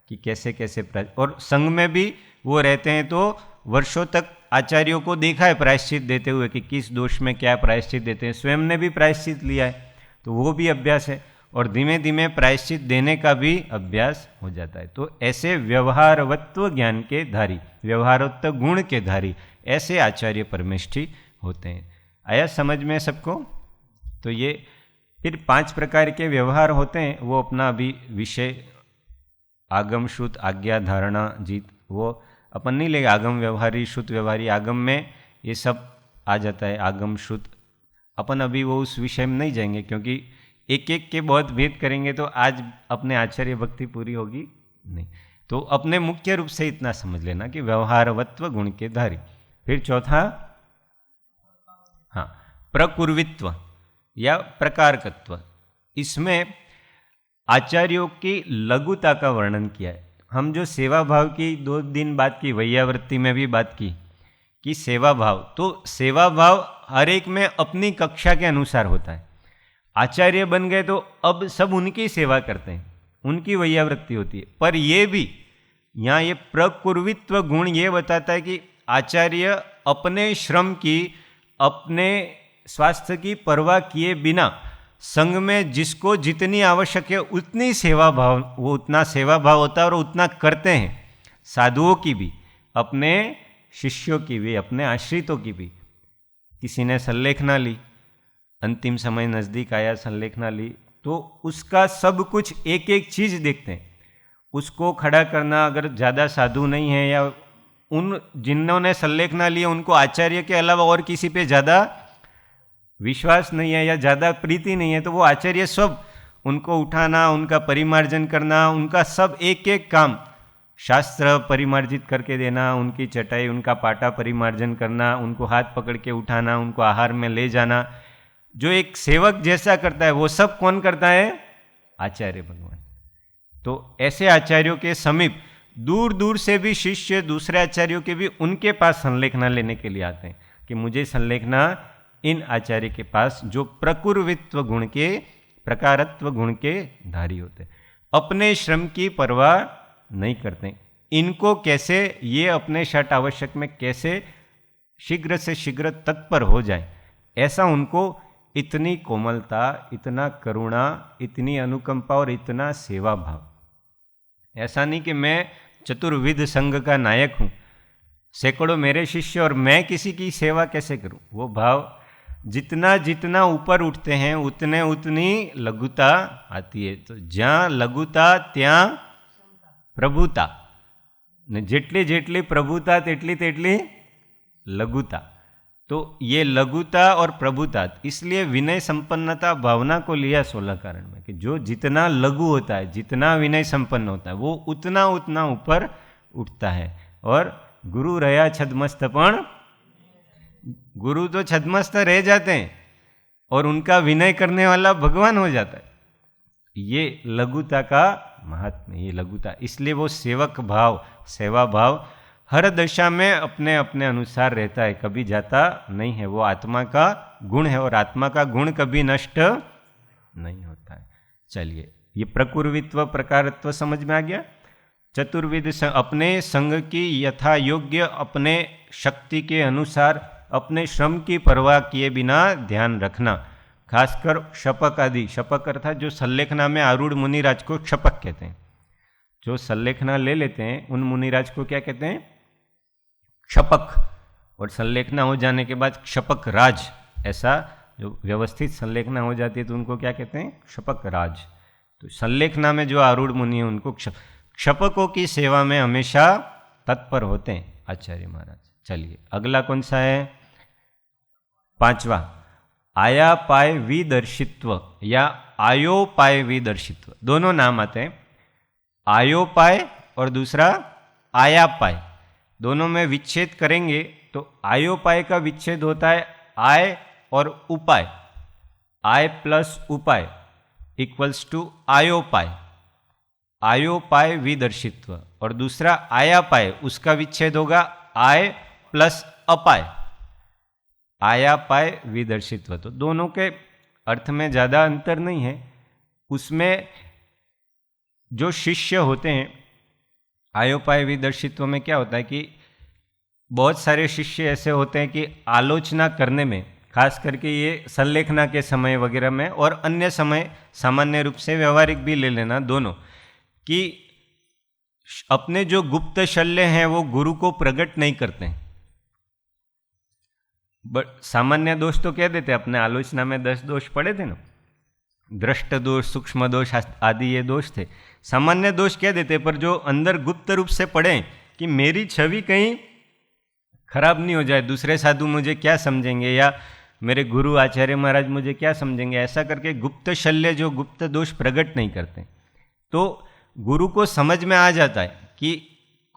कि कैसे कैसे और संघ में भी वो रहते हैं तो वर्षों तक आचार्यों को देखा है प्रायश्चित देते हुए कि किस दोष में क्या प्रायश्चित देते हैं, स्वयं ने भी प्रायश्चित लिया है, तो वो भी अभ्यास है और धीमे धीमे प्रायश्चित देने का भी अभ्यास हो जाता है। तो ऐसे व्यवहारवत्व ज्ञान के धारी, व्यवहारवत्व गुण के धारी ऐसे आचार्य परमेष्ठी होते हैं। आया समझ में सबको? तो ये फिर 5 प्रकार के व्यवहार होते हैं, वो अपना अभी विषय आगम श्रुत आज्ञा धारणा जीत वो अपन नहीं लेंगे। आगम व्यवहारी श्रुत व्यवहारी, आगम में ये सब आ जाता है, आगम श्रुत। अपन अभी वो उस विषय में नहीं जाएंगे क्योंकि एक एक के बहुत भेद करेंगे तो आज अपने आचार्य भक्ति पूरी होगी नहीं। तो अपने मुख्य रूप से इतना समझ लेना कि व्यवहारवत्व गुण के धारी। फिर चौथा, हाँ, प्रकुर्वित्व या प्रकारकत्व। इसमें आचार्यों की लघुता का वर्णन किया है। हम जो सेवा भाव की 2 दिन बात की, वैयावृत्ति में भी बात की कि सेवा भाव, तो सेवा भाव हर एक में अपनी कक्षा के अनुसार होता है। आचार्य बन गए तो अब सब उनकी सेवा करते हैं, उनकी वैयावृत्ति होती है। पर ये भी यहाँ ये प्रकुर्वित्व गुण ये बताता है कि आचार्य अपने श्रम की, अपने स्वास्थ्य की परवाह किए बिना संघ में जिसको जितनी आवश्यक है उतनी सेवा भाव, वो उतना सेवा भाव होता है और उतना करते हैं। साधुओं की भी, अपने शिष्यों की भी, अपने आश्रितों की भी। किसी ने संलेखना ली, अंतिम समय नज़दीक आया, संलेखना ली, तो उसका सब कुछ एक एक चीज़ देखते हैं। उसको खड़ा करना, अगर ज़्यादा साधु नहीं है या उन जिन्होंने संलेखना लिया उनको आचार्य के अलावा और किसी पे ज़्यादा विश्वास नहीं है या ज़्यादा प्रीति नहीं है, तो वो आचार्य सब उनको उठाना, उनका परिमार्जन करना, उनका सब एक एक काम, शास्त्र परिमार्जित करके देना, उनकी चटाई, उनका पाटा परिमार्जन करना, उनको हाथ पकड़ के उठाना, उनको आहार में ले जाना, जो एक सेवक जैसा करता है वो सब कौन करता है? आचार्य भगवान। तो ऐसे आचार्यों के समीप दूर दूर से भी शिष्य दूसरे आचार्यों के भी उनके पास संलेखना लेने के लिए आते हैं कि मुझे संलेखना इन आचार्य के पास जो प्रकुर्वित्व गुण के, प्रकारत्व गुण के धारी होते हैं, अपने श्रम की परवाह नहीं करते। इनको कैसे ये अपने षट आवश्यक में कैसे शीघ्र से शीघ्र तत्पर हो जाए, ऐसा उनको इतनी कोमलता, इतना करुणा, इतनी अनुकंपा और इतना सेवा भाव। ऐसा नहीं कि मैं चतुर्विध संघ का नायक हूँ, सैकड़ों मेरे शिष्य और मैं किसी की सेवा कैसे करूँ। वो भाव जितना जितना ऊपर उठते हैं उतने उतनी लघुता आती है। तो जहाँ लघुता ત્યાં પ્રભુતા, ને જેટલી જેટલી પ્રભુતા તેટલી તેટલી लघुता। तो ये लघुता और प्रभुता, इसलिए विनय संपन्नता भावना को लिया 16 कारण में कि जो जितना लघु होता है, जितना विनय संपन्न होता है, वो उतना उतना ऊपर उठता है। और गुरु रहा छदमस्त, पण गुरु तो छदमस्त रह जाते हैं और उनका विनय करने वाला भगवान हो जाता है। ये लघुता का महात्म्य, ये लघुता, इसलिए वो सेवक भाव, सेवा भाव हर दशा में अपने अपने अनुसार रहता है, कभी जाता नहीं है। वो आत्मा का गुण है और आत्मा का गुण कभी नष्ट नहीं होता है। चलिए, ये प्रकुर्वित्व प्रकारत्व समझ में आ गया। चतुर्विध अपने संग की यथा योग्य, अपने शक्ति के अनुसार, अपने श्रम की परवाह किए बिना ध्यान रखना। खासकर शपक आदि, शपक अर्थात जो संलेखना में आरूढ़ मुनिराज को शपक कहते हैं। जो संलेखना ले लेते हैं उन मुनिराज को क्या कहते हैं? शपक। और संलेखना हो जाने के बाद शपक राज, ऐसा जो व्यवस्थित संलेखना हो जाती है तो उनको क्या कहते हैं? शपक राज। तो संलेखना में जो आरूढ़ मुनि है उनको शपकों की सेवा में हमेशा तत्पर होते हैं आचार्य महाराज। चलिए, अगला कौन सा है? 5वां, आयापाय विदर्शित्व या आयोपाय विदर्शित्व, दोनों नाम आते हैं। आयोपाय और दूसरा आयापाय, दोनों में विच्छेद करेंगे तो आयोपाय का विच्छेद होता है आय और उपाय। आय प्लस उपाय इक्वल्स टू आयोपाय, आयोपाय विदर्शित्व। और दूसरा आयापाय, उसका विच्छेद होगा आय प्लस अपाय, आयापाय विदर्शित्व। तो दोनों के अर्थ में ज़्यादा अंतर नहीं है। उसमें जो शिष्य होते हैं, आयोपाय विदर्शित्व में क्या होता है कि बहुत सारे शिष्य ऐसे होते हैं कि आलोचना करने में, खास करके ये संलेखना के समय वगैरह में और अन्य समय सामान्य रूप से व्यवहारिक भी ले लेना दोनों, कि अपने जो गुप्त शल्य हैं वो गुरु को प्रकट नहीं करते हैं। सामान्य दोष तो कह देते, अपने आलोचना में 10 दोष पड़े थे ना, दृष्ट दोष, सूक्ष्म दोष आदि ये दोष थे। सामान्य दोष कह देते, पर जो अंदर गुप्त रूप से पड़े कि मेरी छवि कहीं खराब नहीं हो जाए, दूसरे साधु मुझे क्या समझेंगे या मेरे गुरु आचार्य महाराज मुझे क्या समझेंगे, ऐसा करके गुप्त शल्य जो गुप्त दोष प्रकट नहीं करते, तो गुरु को समझ में आ जाता है कि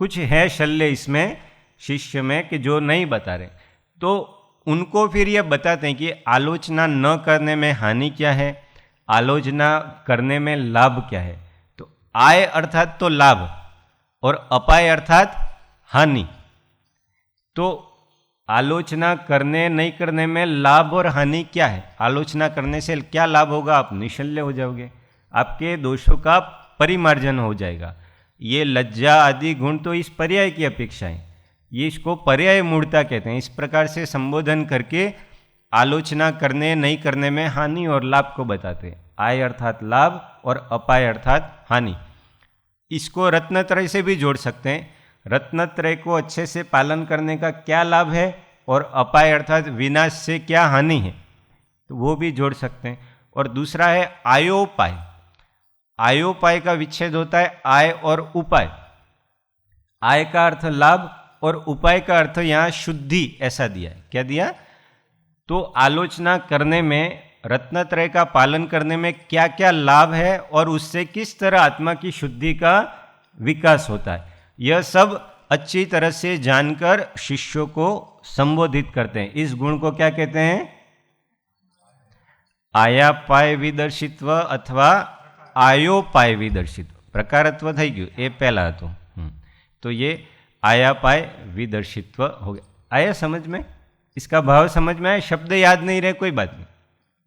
कुछ है शल्य इसमें शिष्य में कि जो नहीं बता रहे, तो उनको फिर ये बताते हैं कि आलोचना न करने में हानि क्या है, आलोचना करने में लाभ क्या है। तो आय अर्थात तो लाभ और अपाय अर्थात हानि। तो आलोचना करने नहीं करने में लाभ और हानि क्या है? आलोचना करने से क्या लाभ होगा? आप निशल्य हो जाओगे, आपके दोषों का परिमार्जन हो जाएगा। ये लज्जा आदि गुण तो इस पर्याय की अपेक्षा है, ये इसको पर्याय मूढ़ता कहते हैं। इस प्रकार से संबोधन करके आलोचना करने नहीं करने में हानि और लाभ को बताते हैं। आय अर्थात लाभ और अपाय अर्थात हानि। इसको रत्नत्रय से भी जोड़ सकते हैं। रत्नत्रय को अच्छे से पालन करने का क्या लाभ है और अपाय अर्थात विनाश से क्या हानि है, तो वो भी जोड़ सकते हैं। और दूसरा है आयोपाय। आयोपाय का विच्छेद होता है आय और उपाय। आय का अर्थ लाभ और उपाय का अर्थ यहाँ शुद्धि, ऐसा दिया है। क्या दिया? तो आलोचना करने में, रत्नत्रय का पालन करने में क्या क्या लाभ है और उससे किस तरह आत्मा की शुद्धि का विकास होता है, यह सब अच्छी तरह से जानकर शिष्यों को संबोधित करते हैं। इस गुण को क्या कहते हैं? आयापाय विदर्शित्व अथवा आयोपाय विदर्शित्व। प्रकारत्व થઈ ગયું, એ પહેલા હતું। तो ये आयापाय विदर्शित्व हो गया। आया समझ में? इसका भाव समझ में आया? शब्द याद नहीं रहे कोई बात नहीं,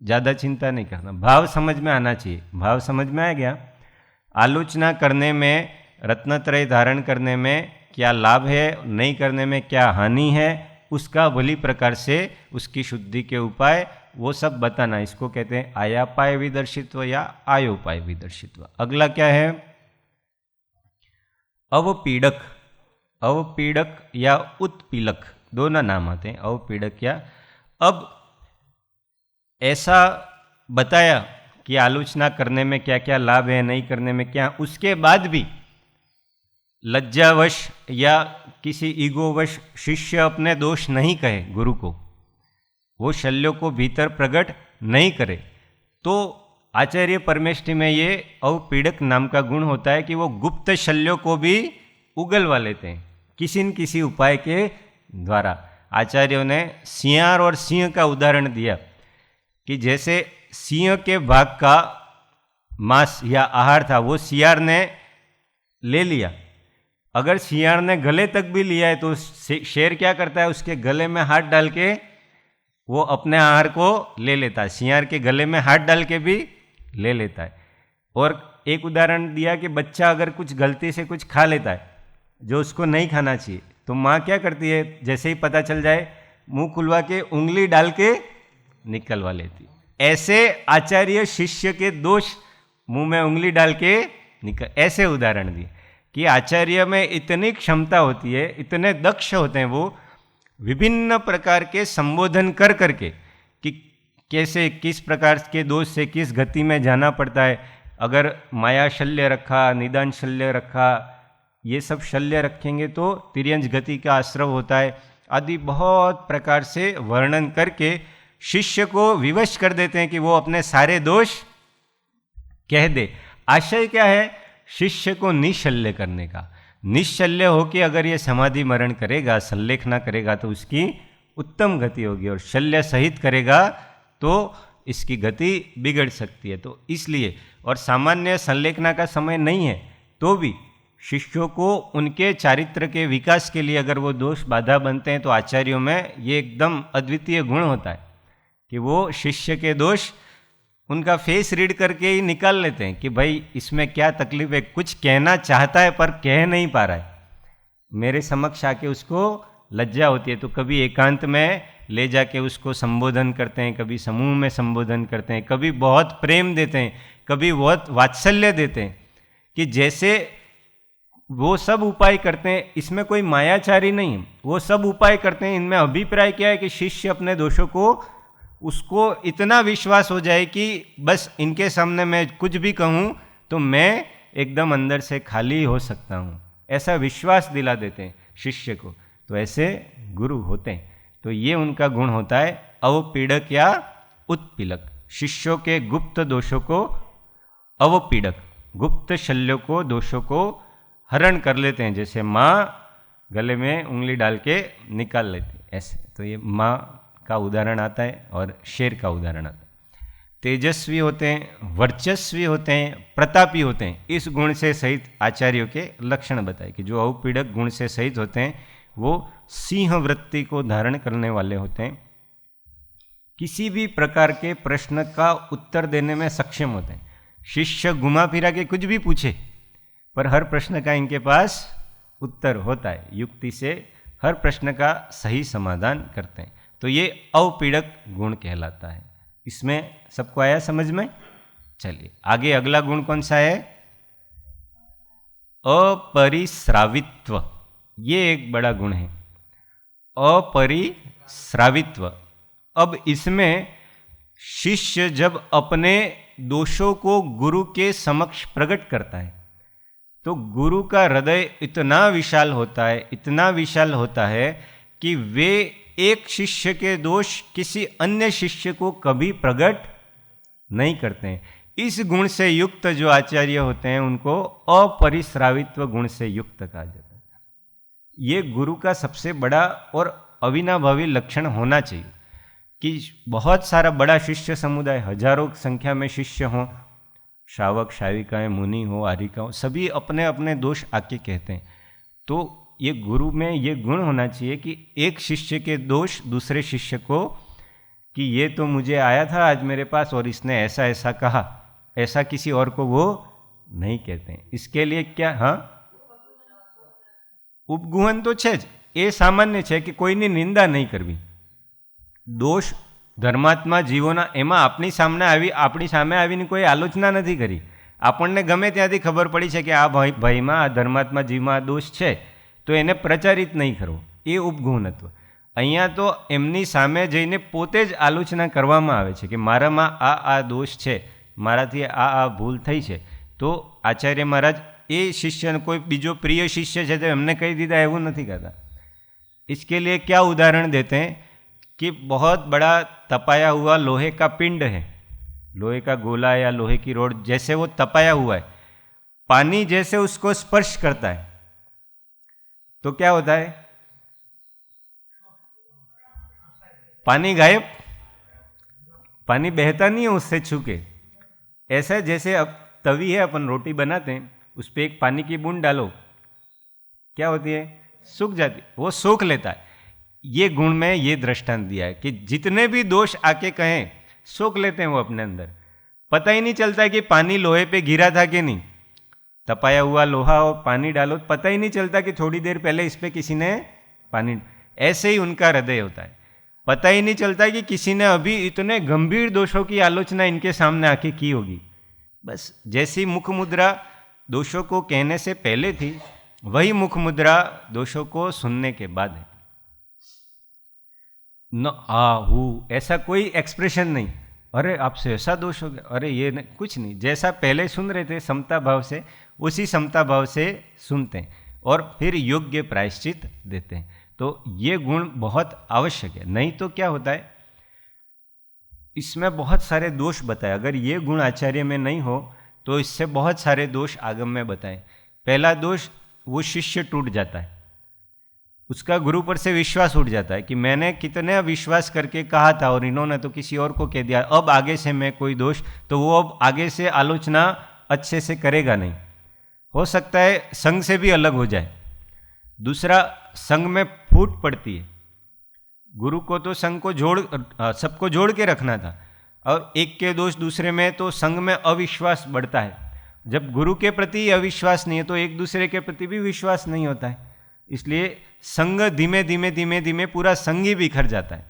ज़्यादा चिंता नहीं करना, भाव समझ में आना चाहिए। भाव समझ में आ गया? आलोचना करने में, रत्नत्रय धारण करने में क्या लाभ है, नहीं करने में क्या हानि है, उसका भली प्रकार से उसकी शुद्धि के उपाय वो सब बताना, इसको कहते हैं आयापाय विदर्शित्व या आयोपाय विदर्शित्व। अगला क्या है? अवपीड़क। अवपीड़क या उत्पीलक दोनों नाम आते हैं, अवपीड़क या। अब ऐसा बताया कि आलोचना करने में क्या क्या लाभ है, नहीं करने में क्या, उसके बाद भी लज्जावश या किसी ईगोवश शिष्य अपने दोष नहीं कहे गुरु को, वो शल्यों को भीतर प्रकट नहीं करे, तो आचार्य परमेष्टि में ये अवपीड़क नाम का गुण होता है कि वो गुप्त शल्यों को भी उगलवा लेते हैं किसी न किसी उपाय के द्वारा। आचार्यों ने सियार और सिंह का उदाहरण दिया कि जैसे सिंह के भाग का मांस या आहार था वो सियार ने ले लिया, अगर सियार ने गले तक भी लिया है तो शेर क्या करता है? उसके गले में हाथ डाल के वो अपने आहार को ले लेता है, सियार के गले में हाथ डाल के भी ले लेता है। और एक उदाहरण दिया कि बच्चा अगर कुछ गलती से कुछ खा लेता है जो उसको नहीं खाना चाहिए, तो माँ क्या करती है? जैसे ही पता चल जाए मुंह खुलवा के उंगली डाल के निकलवा लेती है। ऐसे आचार्य शिष्य के दोष मुंह में उंगली डाल के ऐसे उदाहरण दिए कि आचार्य में इतनी क्षमता होती है, इतने दक्ष होते हैं वो विभिन्न प्रकार के संबोधन कर करके कि कैसे किस प्रकार के दोष से किस गति में जाना पड़ता है। अगर माया शल्य रखा, निदान शल्य रखा, ये सब शल्य रखेंगे तो तिर्यंच गति का आश्रव होता है आदि बहुत प्रकार से वर्णन करके शिष्य को विवश कर देते हैं कि वो अपने सारे दोष कह दे। आशय क्या है? शिष्य को निशल्य करने का। निशल्य हो कि अगर ये समाधि मरण करेगा, संलेखना करेगा तो उसकी उत्तम गति होगी, और शल्य सहित करेगा तो इसकी गति बिगड़ सकती है। तो इसलिए, और सामान्य संलेखना का समय नहीं है तो भी शिष्यों को उनके चारित्र के विकास के लिए अगर वो दोष बाधा बनते हैं तो आचार्यों में ये एकदम अद्वितीय गुण होता है कि वो शिष्य के दोष उनका फेस रीड करके ही निकाल लेते हैं कि भाई इसमें क्या तकलीफ है, कुछ कहना चाहता है पर कह नहीं पा रहा है। मेरे समक्ष आके उसको लज्जा होती है, तो कभी एकांत में ले जाके उसको संबोधन करते हैं, कभी समूह में संबोधन करते हैं, कभी बहुत प्रेम देते हैं, कभी बहुत वात्सल्य देते हैं, कि जैसे वो सब उपाय करते हैं, इसमें कोई मायाचारी नहीं है, वो सब उपाय करते हैं। इनमें अभिप्राय क्या है कि शिष्य अपने दोषों को, उसको इतना विश्वास हो जाए कि बस इनके सामने मैं कुछ भी कहूँ तो मैं एकदम अंदर से खाली हो सकता हूँ, ऐसा विश्वास दिला देते हैं शिष्य को। तो ऐसे गुरु होते हैं। तो ये उनका गुण होता है अवपीड़क या उत्पीड़क। शिष्यों के गुप्त दोषों को अवपीड़क, गुप्त शल्यों को, दोषों को हरण कर लेते हैं, जैसे माँ गले में उंगली डाल के निकाल लेती है ऐसे। तो ये माँ का उदाहरण आता है और शेर का उदाहरण आता है। तेजस्वी होते हैं, वर्चस्वी होते हैं, प्रतापी होते हैं। इस गुण से सहित आचार्यों के लक्षण बताए कि जो अवपीड़क गुण से सहित होते हैं वो सिंह वृत्ति को धारण करने वाले होते हैं, किसी भी प्रकार के प्रश्न का उत्तर देने में सक्षम होते हैं। शिष्य घुमा फिरा के कुछ भी पूछे पर हर प्रश्न का इनके पास उत्तर होता है, युक्ति से हर प्रश्न का सही समाधान करते हैं। तो ये अवपीड़क गुण कहलाता है। इसमें सबको आया समझ में? चलिए आगे अगला गुण कौन सा है? अपरिश्रावित्व। ये एक बड़ा गुण है, अपरिश्रावित्व। अब इसमें शिष्य जब अपने दोषों को गुरु के समक्ष प्रकट करता है तो गुरु का हृदय इतना विशाल होता है, इतना विशाल होता है कि वे एक शिष्य के दोष किसी अन्य शिष्य को कभी प्रकट नहीं करते हैं। इस गुण से युक्त जो आचार्य होते हैं उनको अपरिश्रावित्व गुण से युक्त कहा जाता है। ये गुरु का सबसे बड़ा और अविनाभावी लक्षण होना चाहिए कि बहुत सारा बड़ा शिष्य समुदाय, हजारों संख्या में शिष्य हों, श्रावक श्राविकाएं, मुनि हो, आरिका हो, सभी अपने अपने दोष आके कहते हैं। तो ये गुरु में ये गुण होना चाहिए कि एक शिष्य के दोष दूसरे शिष्य को, कि ये तो मुझे आया था आज मेरे पास और इसने ऐसा ऐसा कहा, ऐसा किसी और को वो नहीं कहते हैं। इसके लिए क्या, हाँ ઉપગુહન તો છે જ, એ સામાન્ય છે કે કોઈની નિંદા નહીં કરવી। દોષ ધર્માત્મા જીવોના, એમાં આપણી સામે આવીને કોઈ આલોચના નથી કરી। આપણને ગમે ત્યાંથી ખબર પડી છે કે આ ભાઈમાં, આ ધર્માત્મા જીવમાં આ દોષ છે, તો એને પ્રચારિત નહીં કરવો, એ ઉપગુહનત્વ। અહીંયા તો એમની સામે જઈને પોતે જ આલોચના કરવામાં આવે છે કે મારામાં આ દોષ છે, મારાથી આ ભૂલ થઈ છે। તો આચાર્ય મહારાજ એ शिष्य, कोई बीजो प्रिय शिष्य है तो हमने कही दीदा, એવું નથી कहता। इसके लिए क्या उदाहरण देते हैं कि बहुत बड़ा तपाया हुआ लोहे का पिंड है, लोहे का गोला या लोहे की रोड, जैसे वो तपाया हुआ है, पानी जैसे उसको स्पर्श करता है तो क्या होता है? पानी गायब, पानी बहता नहीं है उससे छू के। ऐसा जैसे अब तवी है, अपन रोटी बनाते हैं, उस पर एक पानी की बूंद डालो, क्या होती है? सूख जाती, वो सोख लेता है। ये गुण में ये दृष्टांत दिया है कि जितने भी दोष आके कहें सोख लेते हैं वो अपने अंदर। पता ही नहीं चलता है कि पानी लोहे पे गिरा था कि नहीं। तपाया हुआ लोहा और पानी डालो, पता ही नहीं चलता कि थोड़ी देर पहले इस पे किसी ने पानी। ऐसे ही उनका हृदय होता है, पता ही नहीं चलता कि किसी ने अभी इतने गंभीर दोषों की आलोचना इनके सामने आके की होगी। बस जैसी मुख मुद्रा दोषों को कहने से पहले थी, वही मुख मुद्रा दोषों को सुनने के बाद है। न आहू ऐसा कोई एक्सप्रेशन नहीं, अरे आपसे ऐसा दोष हो गया, अरे ये नहीं, कुछ नहीं। जैसा पहले सुन रहे थे समता भाव से, उसी समता भाव से सुनते हैं और फिर योग्य प्रायश्चित देते हैं। तो ये गुण बहुत आवश्यक है, नहीं तो क्या होता है, इसमें बहुत सारे दोष बताए। अगर ये गुण आचार्य में नहीं हो तो इससे बहुत सारे दोष आगम में बताएं। पहला दोष, वो शिष्य टूट जाता है, उसका गुरु पर से विश्वास उठ जाता है कि मैंने कितने विश्वास करके कहा था और इन्होंने तो किसी और को कह दिया, अब आगे से मैं कोई दोष, तो वो अब आगे से आलोचना अच्छे से करेगा नहीं, हो सकता है संघ से भी अलग हो जाए। दूसरा, संघ में फूट पड़ती है। गुरु को तो संघ को सबको जोड़ के रखना था, और एक के दोष दूसरे में, तो संग में अविश्वास बढ़ता है। जब गुरु के प्रति अविश्वास नहीं है तो एक दूसरे के प्रति भी विश्वास नहीं होता है। इसलिए संग धीमे धीमे धीमे धीमे पूरा संग ही बिखर जाता है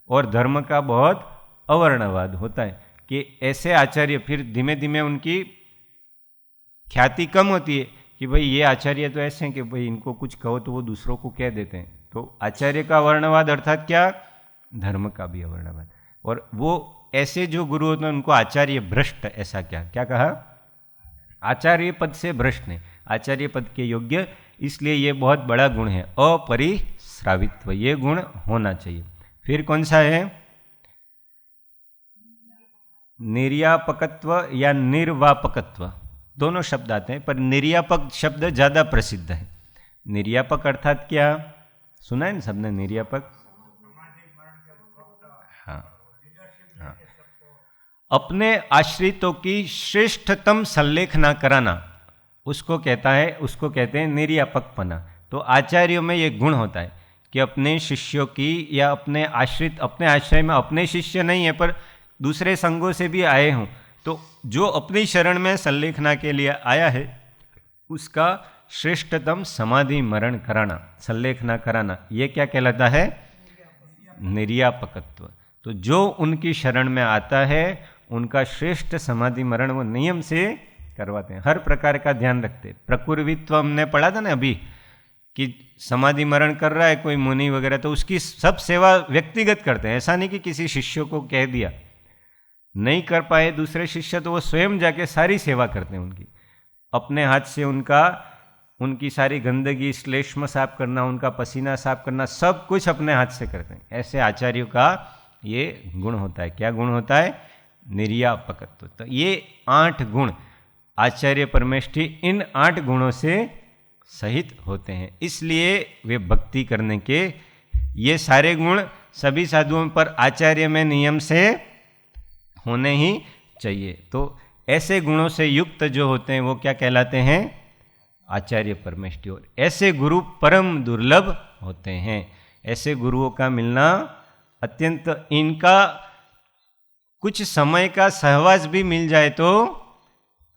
और धर्म का बहुत अवर्णवाद होता है कि ऐसे आचार्य फिर धीमे धीमे उनकी ख्याति कम होती है कि भाई ये आचार्य तो ऐसे हैं कि भाई इनको कुछ कहो तो वो दूसरों को कह देते हैं। तो आचार्य का वर्णवाद अर्थात क्या, धर्म का भी अवर्णवाद। और वो ऐसे जो गुरु होते हैं उनको आचार्य भ्रष्ट, ऐसा क्या कहा, आचार्य पद से भ्रष्ट नहीं, आचार्य पद के योग्य। इसलिए ये बहुत बड़ा गुण है, अपरिश्रावित्व, ये गुण होना चाहिए। फिर कौन सा है, निर्यापकत्व या निर्वापकत्व, दोनों शब्द आते हैं पर निर्यापक शब्द ज़्यादा प्रसिद्ध है। निर्यापक अर्थात क्या, सुना है ना सबने निर्यापक? हाँ, हाँ। अपने आश्रितों की श्रेष्ठतम संलेखना कराना, उसको कहते हैं निर्यापकपना। तो आचार्यों में ये गुण होता है कि अपने शिष्यों की या अपने आश्रित, अपने आश्रय में अपने शिष्य नहीं है पर दूसरे संघों से भी आए हों, तो जो अपनी शरण में संलेखना के लिए आया है उसका श्रेष्ठतम समाधि मरण कराना, संलेखना कराना, ये क्या कहलाता है, निर्यापकत्व। तो जो उनकी शरण में आता है उनका श्रेष्ठ समाधि मरण वो नियम से करवाते हैं, हर प्रकार का ध्यान रखते हैं। प्रकुर्वित्व हमने पढ़ा था ना अभी कि समाधि मरण कर रहा है कोई मुनि वगैरह, तो उसकी सब सेवा व्यक्तिगत करते हैं। ऐसा नहीं कि किसी शिष्य को कह दिया, नहीं कर पाए दूसरे शिष्य तो वो स्वयं जाके सारी सेवा करते हैं उनकी, अपने हाथ से उनकी सारी गंदगी श्लेष्म साफ करना, उनका पसीना साफ करना, सब कुछ अपने हाथ से करते हैं। ऐसे आचार्यों का ये गुण होता है। क्या गुण होता है, निर्यापकत्व। तो ये 8 गुण आचार्य परमेष्ठी इन 8 गुणों से सहित होते हैं, इसलिए वे भक्ति करने के ये सारे गुण सभी साधुओं पर आचार्य में नियम से होने ही चाहिए। तो ऐसे गुणों से युक्त जो होते हैं वो क्या कहलाते हैं, आचार्य परमेष्ठी। और ऐसे गुरु परम दुर्लभ होते हैं। ऐसे गुरुओं का मिलना अत्यंत, इनका कुछ समय का सहवास भी मिल जाए तो,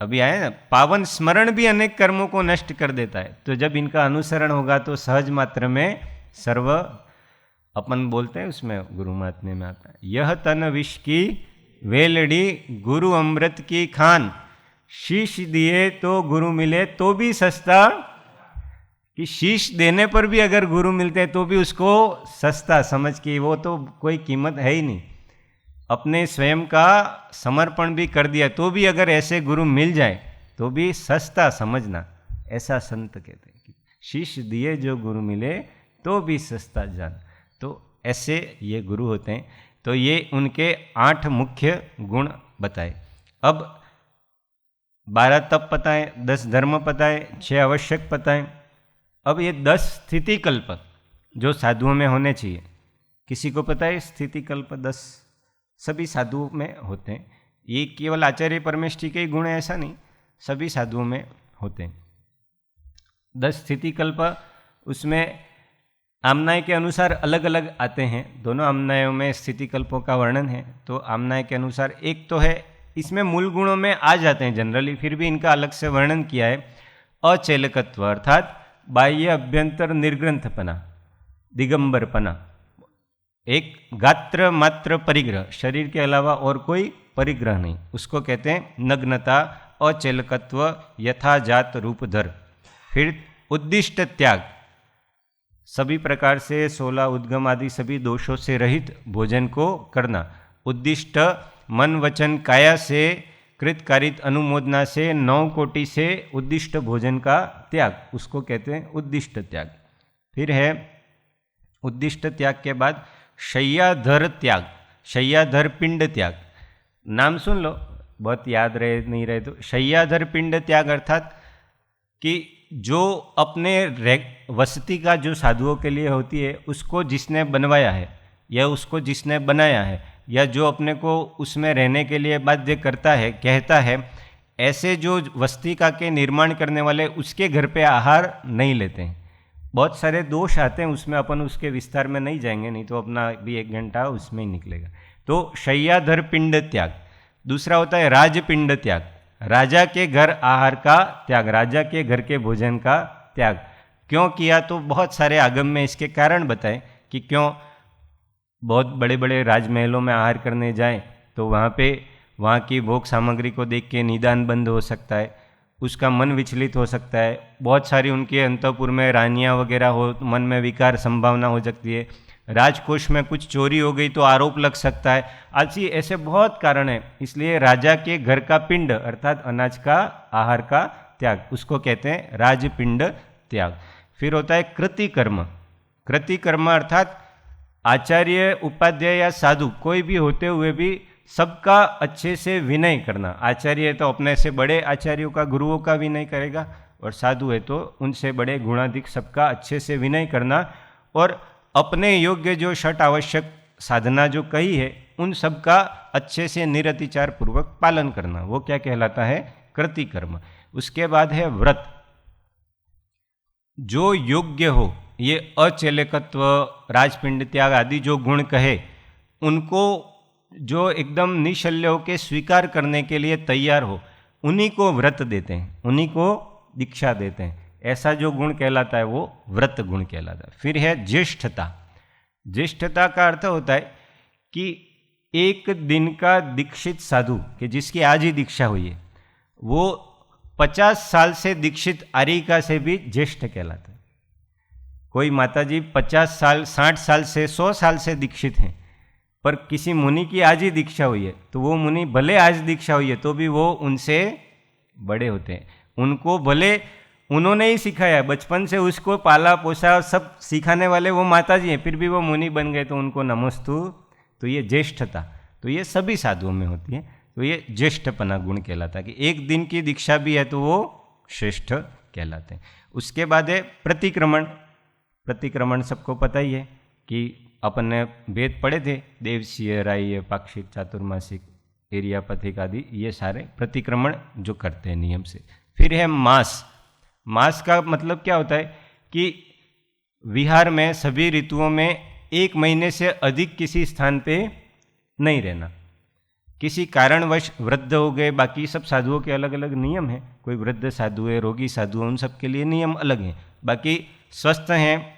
अभी आए ना, पावन स्मरण भी अनेक कर्मों को नष्ट कर देता है। तो जब इनका अनुसरण होगा तो सहज मात्र में सर्व, अपन बोलते हैं उसमें गुरु महात्म्य में आता है, यह तन विष की वेलड़ी गुरु अमृत की खान, शीश दिए तो गुरु मिले तो भी सस्ता, कि शीश देने पर भी अगर गुरु मिलते हैं तो भी उसको सस्ता समझ के, वो तो कोई कीमत है ही नहीं, अपने स्वयं का समर्पण भी कर दिया तो भी अगर ऐसे गुरु मिल जाए तो भी सस्ता समझना, ऐसा संत कहते हैं कि शीश दिए जो गुरु मिले तो भी सस्ता जान। तो ऐसे ये गुरु होते हैं। तो ये उनके 8 मुख्य गुण बताए। अब 12 तप बताएं, 10 धर्म बताएं, 6 आवश्यक बताएं। अब ये 10 स्थिति कल्प जो साधुओं में होने चाहिए, किसी को पता है स्थिति कल्प 10 सभी साधुओं में होते हैं। ये केवल आचार्य परमेष्ठी के ही गुण है ऐसा नहीं, सभी साधुओं में होते हैं। 10 स्थिति कल्प, उसमें आमनाय के अनुसार अलग अलग आते हैं। दोनों आमनायों में स्थिति कल्पों का वर्णन है। तो आमनाय के अनुसार एक तो है, इसमें मूल गुणों में आ जाते हैं जनरली, फिर भी इनका अलग से वर्णन किया है। अचेलकत्व अर्थात बाह्य अभ्यंतर निर्ग्रंथपना, दिगंबरपना, एक गात्र मात्र परिग्रह, शरीर के अलावा और कोई परिग्रह नहीं, उसको कहते हैं नग्नता, अचेलकत्व, यथाजात रूपधर। फिर उद्दिष्ट त्याग, सभी प्रकार से 16 उद्गम आदि सभी दोषों से रहित भोजन को करना। उद्दिष्ट मन वचन काया से कृतकारित अनुमोदना से 9 कोटि से उद्दिष्ट भोजन का त्याग, उसको कहते हैं उद्दिष्ट त्याग। फिर है उद्दिष्ट त्याग के बाद शय्याधर त्याग, शय्याधर पिंड त्याग। नाम सुन लो, बहुत याद रहे नहीं रहे तो। शय्याधर पिंड त्याग अर्थात कि जो अपने वसति का जो साधुओं के लिए होती है उसको जिसने बनवाया है या उसको जिसने बनाया है या जो अपने को उसमें रहने के लिए बाध्य करता है, कहता है, ऐसे जो वस्तिका के निर्माण करने वाले उसके घर पे आहार नहीं लेते हैं। बहुत सारे दोष आते हैं उसमें, अपन उसके विस्तार में नहीं जाएंगे, नहीं तो अपना भी 1 घंटा उसमें ही निकलेगा। तो शय्याधर पिंड त्याग। दूसरा होता है राजपिंड त्याग, राजा के घर आहार का त्याग, राजा के घर के भोजन का त्याग। क्यों किया? तो बहुत सारे आगम में इसके कारण बताए कि क्यों बहुत बड़े बड़े राजमहलों में आहार करने जाएं तो वहाँ की भोग सामग्री को देख के निदान बंद हो सकता है, उसका मन विचलित हो सकता है। बहुत सारी उनके अंतःपुर में रानियाँ वगैरह हो, मन में विकार संभावना हो सकती है। राजकोष में कुछ चोरी हो गई तो आरोप लग सकता है। आदि ऐसे बहुत कारण है। इसलिए राजा के घर का पिंड अर्थात अनाज का आहार का त्याग, उसको कहते हैं राजपिंड त्याग। फिर होता है कृतिकर्म। कृतिकर्म अर्थात आचार्य उपाध्याय या साधु कोई भी होते हुए भी सबका अच्छे से विनय करना। आचार्य है तो अपने से बड़े आचार्यों का, गुरुओं का विनय करेगा, और साधु है तो उनसे बड़े गुणाधिक सबका अच्छे से विनय करना, और अपने योग्य जो षट आवश्यक साधना जो कही है उन सबका अच्छे से निरतिचार पूर्वक पालन करना, वो क्या कहलाता है? कृतिकर्म। उसके बाद है व्रत। जो योग्य हो, ये अचेलकत्व, राजपिंड त्याग आदि जो गुण कहे, उनको जो एकदम निशल्य होकर स्वीकार करने के लिए तैयार हो, उन्हीं को व्रत देते हैं, उन्हीं को दीक्षा देते हैं। ऐसा जो गुण कहलाता है वो व्रत गुण कहलाता है। फिर है ज्येष्ठता। ज्येष्ठता का अर्थ होता है कि एक दिन का दीक्षित साधु कि जिसकी आज ही दीक्षा हुई है, वो 50 साल से दीक्षित आर्यिका से भी ज्येष्ठ कहलाता है। कोई माताजी 50 साल, 60 साल से, 100 साल से दीक्षित हैं, पर किसी मुनि की आज ही दीक्षा हुई है तो वो मुनि भले आज दीक्षा हुई है तो भी वो उनसे बड़े होते हैं। उनको भले उन्होंने ही सिखाया है, बचपन से उसको पाला पोसा और सब सिखाने वाले वो माताजी हैं, फिर भी वो मुनि बन गए तो उनको नमस्तु। तो ये ज्येष्ठता तो ये सभी साधुओं में होती है। तो ये ज्येष्ठपना गुण कहलाता है कि एक दिन की दीक्षा भी है तो वो श्रेष्ठ कहलाते हैं। उसके बाद है प्रतिक्रमण। प्रतिक्रमण सबको पता ही है कि अपन ने वेद पढ़े थे, देवसीय, राय, पाक्षिक, चातुर्मासिक, एरियापथिक आदि, ये सारे प्रतिक्रमण जो करते हैं नियम से। फिर है मास। मास का मतलब क्या होता है कि विहार में सभी ऋतुओं में 1 महीने से अधिक किसी स्थान पे नहीं रहना। किसी कारणवश वृद्ध हो गए, बाकी सब साधुओं के अलग अलग नियम हैं, कोई वृद्ध साधु है, रोगी साधु है, उन सब के लिए नियम अलग हैं। बाकी स्वस्थ हैं,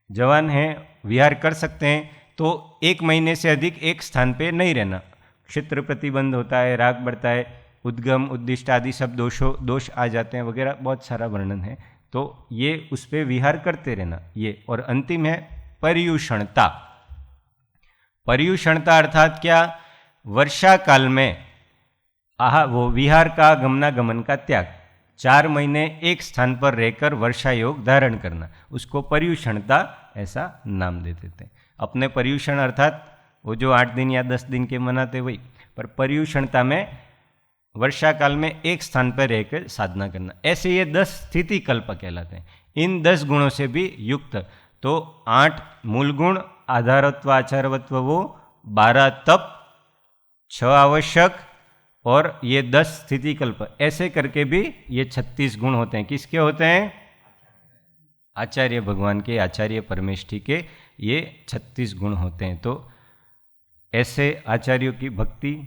जवान हैं, विहार कर सकते हैं, तो 1 महीने से अधिक एक स्थान पे नहीं रहना। क्षेत्र प्रतिबंध होता है, राग बढ़ता है, उद्गम उद्दिष्ट आदि सब दोष आ जाते हैं वगैरह, बहुत सारा वर्णन है। तो ये उस पर विहार करते रहना ये। और अंतिम है पर्युषणता। पर्युषणता अर्थात क्या? वर्षा काल में वो विहार का गमनागमन का त्याग, 4 महीने एक स्थान पर रहकर वर्षा योग धारण करना, उसको पर्युषणता ऐसा नाम दे देते हैं। अपने पर्युषण अर्थात वो जो 8 दिन या 10 दिन के मनाते वही, पर पर्युषणता में वर्षा काल में एक स्थान पर रहकर साधना करना। ऐसे ये 10 स्थिति कल्प कहलाते हैं। इन 10 गुणों से भी युक्त, तो 8 मूल गुण, आधारत्व, आचारवत्व, वो 12 तप, 6 आवश्यक और ये 10 स्थिति कल्प, ऐसे करके भी ये 36 गुण होते हैं। किसके होते हैं? आचार्य भगवान के, आचार्य परमेष्ठी के ये 36 गुण होते हैं। तो ऐसे आचार्यों की भक्ति,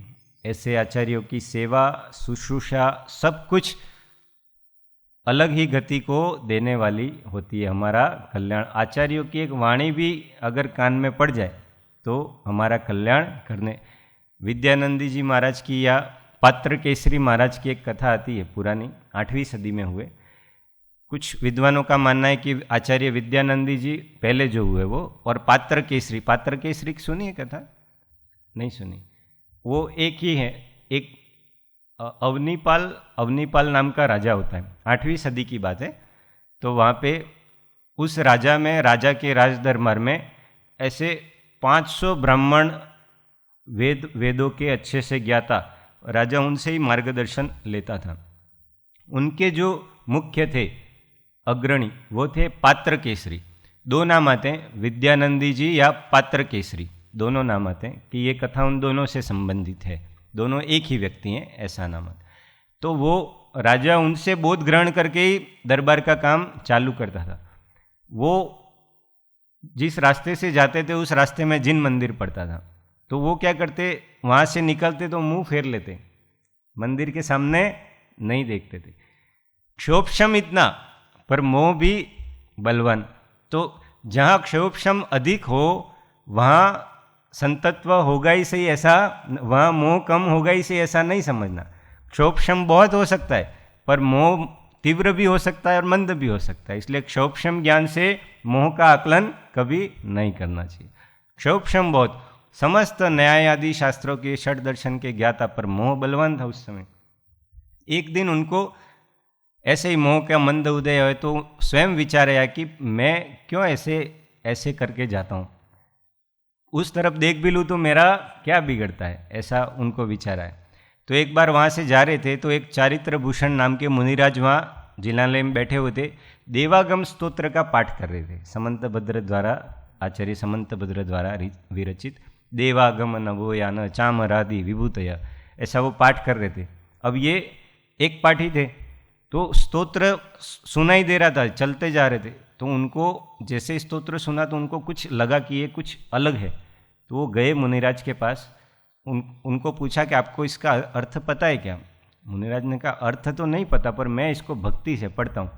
ऐसे आचार्यों की सेवा, शुश्रूषा, सब कुछ अलग ही गति को देने वाली होती है। हमारा कल्याण, आचार्यों की एक वाणी भी अगर कान में पड़ जाए तो हमारा कल्याण करने। विद्यानंदी जी महाराज की या पात्र केसरी महाराज की एक कथा आती है पुरानी, 8वीं सदी में हुए। कुछ विद्वानों का मानना है कि आचार्य विद्यानंदी जी पहले जो हुए वो, और पात्र केसरी सुनी है कथा? नहीं सुनी। वो एक ही है, एक अवनीपाल नाम का राजा होता है, 8वीं सदी की बात है। तो वहाँ पे उस राजा में, राजा के राज दरबार में ऐसे 500 ब्राह्मण वेदों के अच्छे से ज्ञाता, राजा उनसे ही मार्गदर्शन लेता था। उनके जो मुख्य थे, अग्रणी, वो थे पात्र केसरी। 2 नाम आते हैं, विद्यानंदी जी या पात्र केसरी, दोनों नाम आते हैं कि ये कथा उन दोनों से संबंधित है, दोनों एक ही व्यक्ति हैं, ऐसा नाम आता। तो वो राजा उनसे बोध ग्रहण करके ही दरबार का काम चालू करता था। वो जिस रास्ते से जाते थे उस रास्ते में जिन मंदिर पड़ता था, तो वो क्या करते, वहाँ से निकलते तो मुंह फेर लेते, मंदिर के सामने नहीं देखते थे। क्षोभशम इतना, पर मोह भी बलवान। तो जहाँ क्षोभशम अधिक हो वहाँ संतत्व होगा ही सही, ऐसा, वहाँ मोह कम होगा ही सही, ऐसा नहीं समझना। क्षोभशम बहुत हो सकता है, पर मोह तीव्र भी हो सकता है और मंद भी हो सकता है। इसलिए क्षोभशम ज्ञान से मोह का आकलन कभी नहीं करना चाहिए। क्षोभशम बहुत, समस्त न्याय आदि शास्त्रों के षट दर्शन के ज्ञाता, पर मोह बलवान था उस समय। एक दिन उनको ऐसे ही मोह का मंद उदय हुए तो स्वयं विचार आया कि मैं क्यों ऐसे करके जाता हूँ, उस तरफ देख भी लूँ तो मेरा क्या बिगड़ता है, ऐसा उनको विचार आया। तो एक बार वहाँ से जा रहे थे तो एक चारित्र भूषण नाम के मुनिराज वहाँ जिनालय में बैठे हुए थे, देवागम स्तोत्र का पाठ कर रहे थे। समंतभद्र द्वारा, आचार्य समंतभद्र द्वारा विरचित देवागम नवोयान चामरादि विभूतय, ऐसा वो पाठ कर रहे थे। अब ये एक पाठ ही थे, तो स्तोत्र सुनाई दे रहा था, चलते जा रहे थे, तो उनको जैसे स्तोत्र सुना तो उनको कुछ लगा कि ये कुछ अलग है। तो वो गए मुनिराज के पास, उनको पूछा कि आपको इसका अर्थ पता है क्या? मुनिराज ने कहा अर्थ तो नहीं पता, पर मैं इसको भक्ति से पढ़ता हूँ।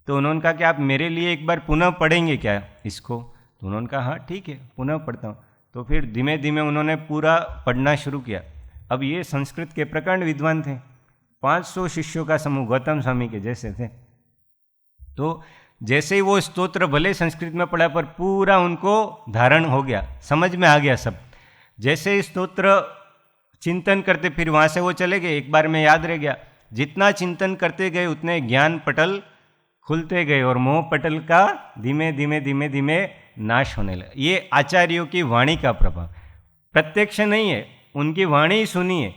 तो उन्होंने कहा कि आप मेरे लिए एक बार पुनः पढ़ेंगे क्या इसको? तो उन्होंने कहा हाँ ठीक है, पुनः पढ़ता हूँ। तो फिर धीमे धीमे उन्होंने पूरा पढ़ना शुरू किया। अब ये संस्कृत के प्रकांड विद्वान थे, 500 शिष्यों का समूह, गौतम स्वामी के जैसे थे। तो जैसे ही वो स्तोत्र भले संस्कृत में पढ़ा, पर पूरा उनको धारण हो गया, समझ में आ गया सब। जैसे स्तोत्र चिंतन करते, फिर वहाँ से वो चले गए, एक बार में याद रह गया। जितना चिंतन करते गए उतने ज्ञान पटल खुलते गए और मोह पटल का धीमे धीमे धीमे धीमे नाश होने लगा। ये आचार्यों की वाणी का प्रभाव, प्रत्यक्ष नहीं है, उनकी वाणी सुनिए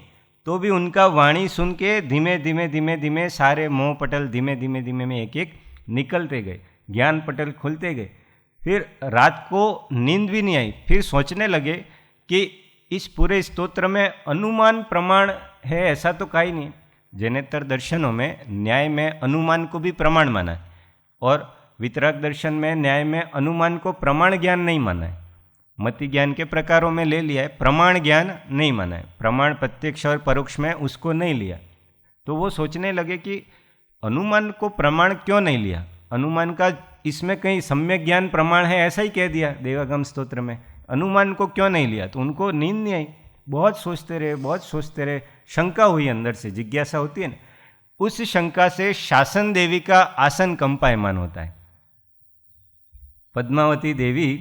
तो भी उनका वाणी सुन के धीमे धीमे धीमे धीमे सारे मोह पटल धीमे धीमे धीमे में एक एक निकलते गए, ज्ञान पटल खुलते गए। फिर रात को नींद भी नहीं आई, फिर सोचने लगे कि इस पूरे स्तोत्र में अनुमान प्रमाण है, ऐसा तो कहीं नहीं। जैनेतर दर्शनों में न्याय में अनुमान को भी प्रमाण माना है, और वितराग दर्शन में न्याय में अनुमान को प्रमाण ज्ञान नहीं माना है। मति ज्ञान के प्रकारों में ले लिया है, प्रमाण ज्ञान नहीं माना है, प्रमाण प्रत्यक्ष और परोक्ष में उसको नहीं लिया। तो वो सोचने लगे कि अनुमान को प्रमाण क्यों नहीं लिया, अनुमान का इसमें कहीं सम्यक ज्ञान प्रमाण है ऐसा ही कह दिया देवागम स्तोत्र में, अनुमान को क्यों नहीं लिया? तो उनको नींद नहीं आई, बहुत सोचते रहे, शंका हुई, अंदर से जिज्ञासा होती है ना, उस शंका से शासन देवी का आसन कंपायमान होता है। पद्मावती देवी,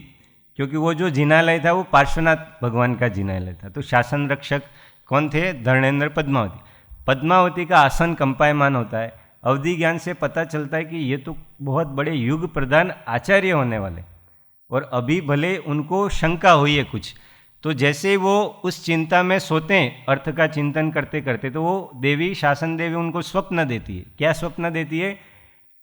क्योंकि वो जो जिनालय था वो पार्श्वनाथ भगवान का जिनालय था, तो शासन रक्षक कौन थे? धर्मेंद्र पद्मावती। पद्मावती का आसन कंपायमान होता है। अवधि ज्ञान से पता चलता है कि ये तो बहुत बड़े युग प्रधान आचार्य होने वाले, और अभी भले उनको शंका हुई है कुछ, तो जैसे वो उस चिंता में सोते हैं अर्थ का चिंतन करते करते, तो वो देवी, शासन देवी उनको स्वप्न देती है। क्या स्वप्न देती है?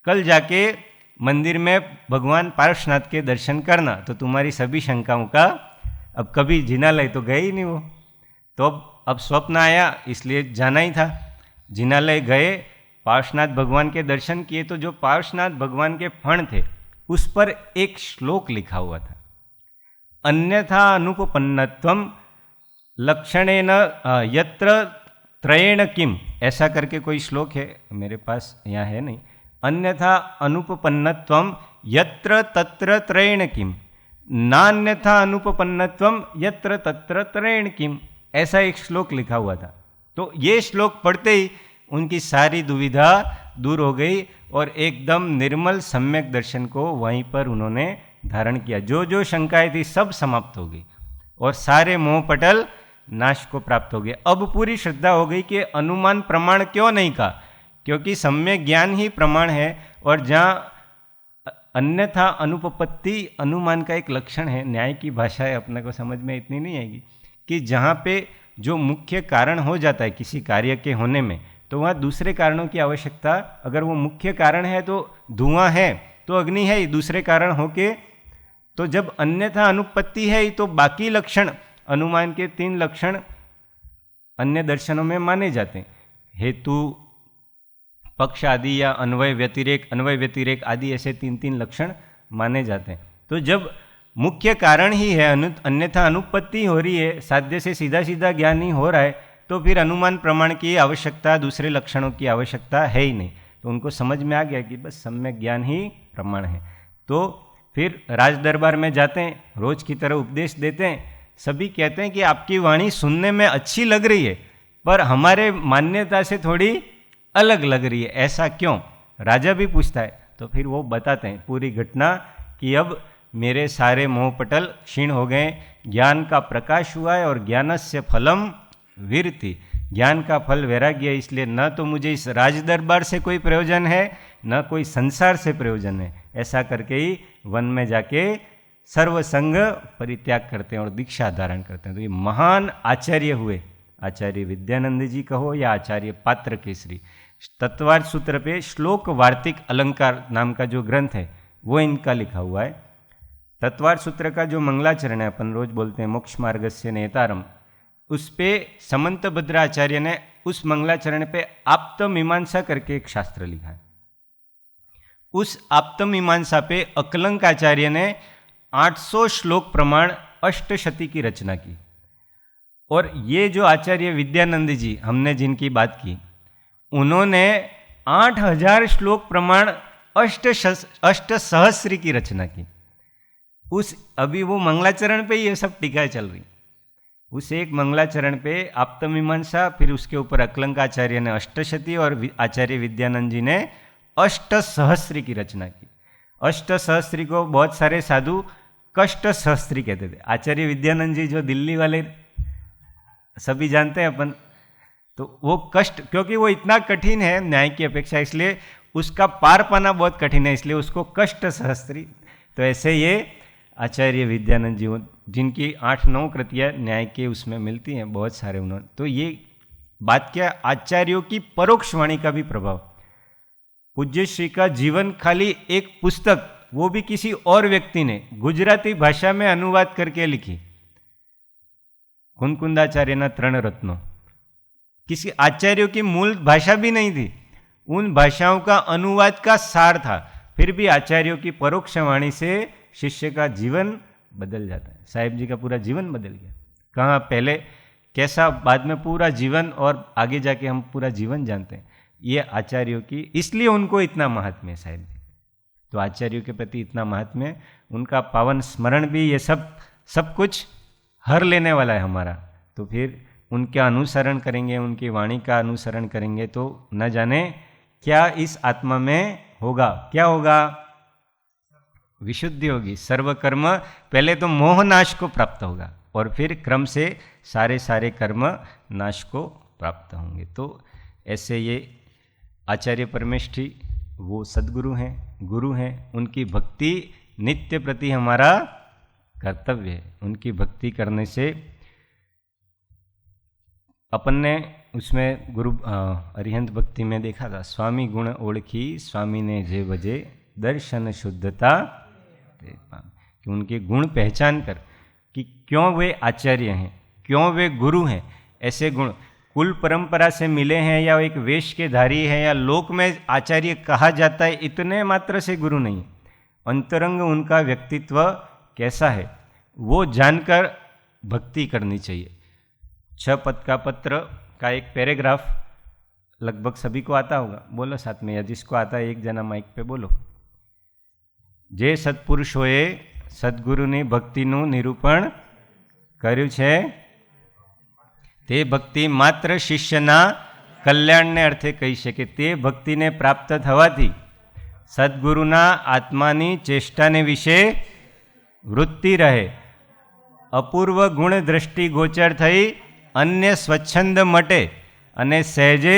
कल जाके मंदिर में भगवान पार्श्वनाथ के दर्शन करना, तो तुम्हारी सभी शंकाओं का, अब कभी जिनालय तो गए ही नहीं वो, तो अब स्वप्न आया इसलिए जाना ही था। जिनालय गए, पार्श्वनाथ भगवान के दर्शन किए, तो जो पार्श्वनाथ भगवान के फण थे उस पर एक श्लोक लिखा हुआ था, अन्यथा अनुपपन्नत्वम लक्षणेन यत्र त्रयेण किम, ऐसा करके कोई श्लोक है, मेरे पास यहाँ है नहीं। अन्यथा अनुपपन्नत्वम यत्र तत्र त्रयेण किम, नान्यथा अनुपपन्नत्वम यत्र तत्र त्रयेण किम, ऐसा एक श्लोक लिखा हुआ था। तो ये श्लोक पढ़ते ही उनकी सारी दुविधा दूर हो गई और एकदम निर्मल सम्यक दर्शन को वहीं पर उन्होंने धारण किया। जो जो शंकाएं थी सब समाप्त हो गई और सारे मोह पटल नाश को प्राप्त हो गए। अब पूरी श्रद्धा हो गई कि अनुमान प्रमाण क्यों नहीं कहा, क्योंकि सम्यक ज्ञान ही प्रमाण है, और जहाँ अन्यथा अनुपपत्ति अनुमान का एक लक्षण है, न्याय की भाषा है, अपने को समझ में इतनी नहीं आएगी, कि जहाँ पे जो मुख्य कारण हो जाता है किसी कार्य के होने में, तो वहाँ दूसरे कारणों की आवश्यकता, अगर वो मुख्य कारण है तो धुआं है तो अग्नि है ही, दूसरे कारण होके, तो जब अन्यथा अनुपत्ति है ही तो बाकी लक्षण, अनुमान के 3 लक्षण अन्य दर्शनों में माने जाते हैं, हेतु, पक्ष आदि या अन्वय व्यतिरेक आदि, ऐसे 3 लक्षण माने जाते हैं। तो जब मुख्य कारण ही है, अन्यथा अनुपत्ति हो रही है, साध्य से सीधा सीधा ज्ञान ही हो रहा है, तो फिर अनुमान प्रमाण की आवश्यकता, दूसरे लक्षणों की आवश्यकता है ही नहीं। तो उनको समझ में आ गया कि बस सम्यक ज्ञान ही प्रमाण है। तो फिर राज दरबार में जाते हैं, रोज की तरह उपदेश देते हैं, सभी कहते हैं कि आपकी वाणी सुनने में अच्छी लग रही है पर हमारे मान्यता से थोड़ी अलग लग रही है, ऐसा क्यों? राजा भी पूछता है। तो फिर वो बताते हैं पूरी घटना कि अब मेरे सारे मोहपटल क्षीण हो गए, ज्ञान का प्रकाश हुआ है और ज्ञानस्य फलम वीरति, ज्ञान का फल वैराग्य है, इसलिए न तो मुझे इस राज दरबार से कोई प्रयोजन है न कोई संसार से प्रयोजन है। ऐसा करके ही वन में जाके सर्वसंग परित्याग करते हैं और दीक्षा धारण करते हैं। तो ये महान आचार्य हुए, आचार्य विद्यानंद जी कहो या आचार्य पात्र केसरी। तत्वार्थ सूत्र पे श्लोक वार्तिक अलंकार नाम का जो ग्रंथ है वो इनका लिखा हुआ है। तत्वार्थ सूत्र का जो मंगलाचरण है, अपन रोज बोलते हैं मोक्ष मार्गस्य नेतारम, उस पे समंत भद्राचार्य ने उस मंगलाचरण पे आप्तमीमांसा करके एक शास्त्र लिखा है। उस आप्तमीमांसा पे अकलंक आचार्य ने 800 श्लोक प्रमाण अष्टशती की रचना की। और ये जो आचार्य विद्यानंद जी हमने जिनकी बात की, उन्होंने 8000 श्लोक प्रमाण अष्ट सहस्री की रचना की। उस अभी वो मंगलाचरण पे ये सब टीकाएं चल रही, उस एक मंगलाचरण पे आप्तमीमांसा, फिर उसके ऊपर अकलंकाचार्य ने अष्टशती और आचार्य विद्यानंद जी ने अष्ट सहस्री की रचना की। अष्ट सहस्री को बहुत सारे साधु कष्ट सहस्त्री कहते थे। आचार्य विद्यानंद जी जो दिल्ली वाले सभी जानते हैं अपन, तो वो कष्ट, क्योंकि वो इतना कठिन है न्याय की अपेक्षा, इसलिए उसका पार पाना बहुत कठिन है, इसलिए उसको कष्ट सहस्त्री। तो ऐसे ये आचार्य विद्यानंद जी जिनकी 8-9 कृतियाँ न्याय के उसमें मिलती हैं, बहुत सारे उन्होंने। तो ये बात क्या, आचार्यों की परोक्ष वाणी का भी प्रभाव। पूज्य श्री का जीवन खाली एक पुस्तक, वो भी किसी और व्यक्ति ने गुजराती भाषा में अनुवाद करके लिखी, कुंकुंदाचार्यना 3 रत्नों, किसी आचार्यों की मूल भाषा भी नहीं थी, उन भाषाओं का अनुवाद का सार था। फिर भी आचार्यों की परोक्ष वाणी से शिष्य का जीवन बदल जाता है। साहिब जी का पूरा जीवन बदल गया, कहाँ पहले कैसा, बाद में पूरा जीवन, और आगे जाके हम पूरा जीवन जानते हैं। ये आचार्यों की, इसलिए उनको इतना महात्म्य है साहिब जी। तो आचार्यों के प्रति इतना महात्म्य, उनका पावन स्मरण भी ये सब कुछ हर लेने वाला है हमारा। तो फिर उनका अनुसरण करेंगे, उनकी वाणी का अनुसरण करेंगे, तो न जाने क्या इस आत्मा में होगा। क्या होगा? विशुद्धि होगी, सर्वकर्म, पहले तो मोह नाश को प्राप्त होगा और फिर क्रम से सारे कर्म नाश को प्राप्त होंगे। तो ऐसे ये आचार्य परमेष्ठी वो सद्गुरु हैं, गुरु हैं, उनकी भक्ति नित्य प्रति हमारा कर्तव्य है। उनकी भक्ति करने से अपन ने उसमें गुरु अरिहंत भक्ति में देखा था, स्वामी गुण ओळखी स्वामी ने जे बजे दर्शन शुद्धता, कि उनके गुण पहचान कर कि क्यों वे आचार्य हैं, क्यों वे गुरु हैं। ऐसे गुण कुल परंपरा से मिले हैं या एक वेश के धारी है या लोक में आचार्य कहा जाता है, इतने मात्र से गुरु नहीं। अंतरंग उनका व्यक्तित्व कैसा है वो जानकर भक्ति करनी चाहिए। 6 पद का पत्र का एक पैराग्राफ लगभग सभी को आता होगा, बोलो साथ में, या जिसको आता है एक जना माइक पे बोलो। जे सत्पुरुषोए સદગુરુની ભક્તિનું નિરૂપણ કર્યું છે, તે ભક્તિ માત્ર શિષ્યના કલ્યાણને અર્થે કહી શકે। તે ભક્તિને પ્રાપ્ત થવાથી સદગુરુના આત્માની ચેષ્ટાને વિશે વૃત્તિ રહે, અપૂર્વ ગુણ દ્રષ્ટિ ગોચર થઈ અન્ય સ્વચ્છંદ મટે અને સહેજે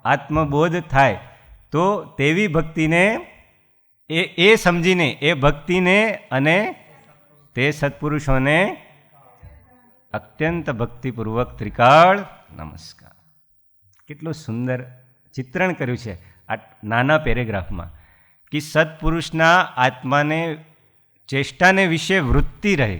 આત્મબોધ થાય। તો તેવી ભક્તિને એ સમજીને એ ભક્તિને અને તે સત્પુરુષોને અત્યંત ભક્તિપૂર્વક ત્રિકાળ નમસ્કાર। કેટલું સુંદર ચિત્રણ કર્યું છે આ નાના પેરેગ્રાફમાં કે સત્પુરુષના આત્માને ચેષ્ટાને વિશે વૃત્તિ રહે।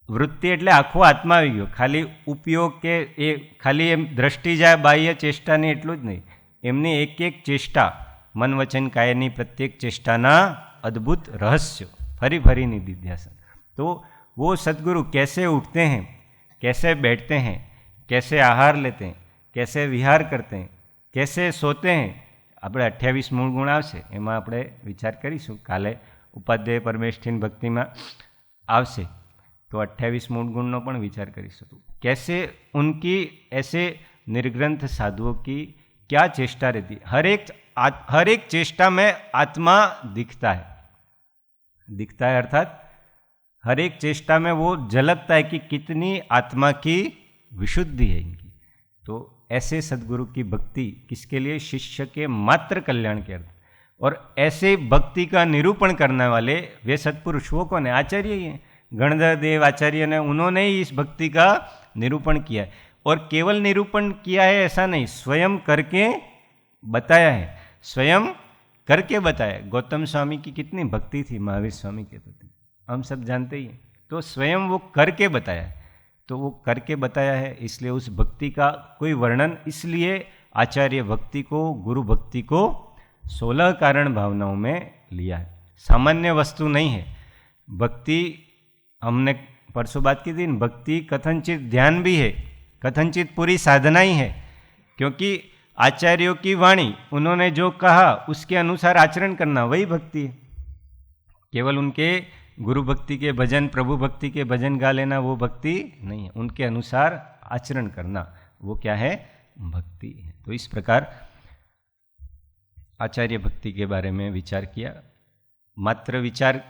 વૃત્તિ એટલે આખો આત્મા આવી ગયો, ખાલી ઉપયોગ કે એ ખાલી એમ દ્રષ્ટિ જાય બાહ્ય ચેષ્ટાની એટલું જ નહીં, એમની એક એક ચેષ્ટા મન વચન કાયની પ્રત્યેક ચેષ્ટાના અદ્ભુત રહસ્યો फरी फरी निधिध्यासन। तो वो सद्गुरु कैसे उठते हैं, कैसे बैठते हैं, कैसे आहार लेते हैं, कैसे विहार करते हैं, कैसे सोते हैं, આપણે 28 મૂળ ગુણ આવશે, એમાં આપણે વિચાર કરીશું. કાલે ઉપાધ્યાય પરમેષ્ઠીન ભક્તિમાં આવશે तो 28 मूल गुणों पण विचार करीશું. कैसे उनकी ऐसे निर्ग्रंथ साधुओं की क्या चेष्टा रहती, हर एक चेष्टा में आत्मा दिखता है अर्थात हर एक चेष्टा में वो झलकता है कि कितनी आत्मा की विशुद्धि है इनकी. तो ऐसे सद्गुरु की भक्ति किसके लिए, शिष्य के मात्र कल्याण के अर्थ. और ऐसे भक्ति का निरूपण करने वाले वे सत्पुरुष वो कौन है, आचार्य ही हैं. गणधर देव आचार्य ने, उन्होंने ही इस भक्ति का निरूपण किया है. और केवल निरूपण किया है ऐसा नहीं, स्वयं करके बताया है, स्वयं करके बताया. गौतम स्वामी की कितनी भक्ति थी महावीर स्वामी के प्रति, हम सब जानते ही हैं. तो स्वयं वो करके बताया है. तो वो करके बताया है, इसलिए उस भक्ति का कोई वर्णन, इसलिए आचार्य भक्ति को, गुरु भक्ति को 16 कारण भावनाओं में लिया है. सामान्य वस्तु नहीं है भक्ति. हमने परसों बात की थी, भक्ति कथनचित ध्यान भी है, कथनचित पूरी साधना ही है. क्योंकि आचार्यों की वाणी, उन्होंने जो कहा उसके अनुसार आचरण करना, वही भक्ति है. केवल उनके गुरु भक्ति के भजन, प्रभु भक्ति के भजन गा लेना वो भक्ति नहीं है. उनके अनुसार आचरण करना वो क्या है, भक्ति है. तो इस प्रकार आचार्य भक्ति के बारे में विचार किया. मात्र विचार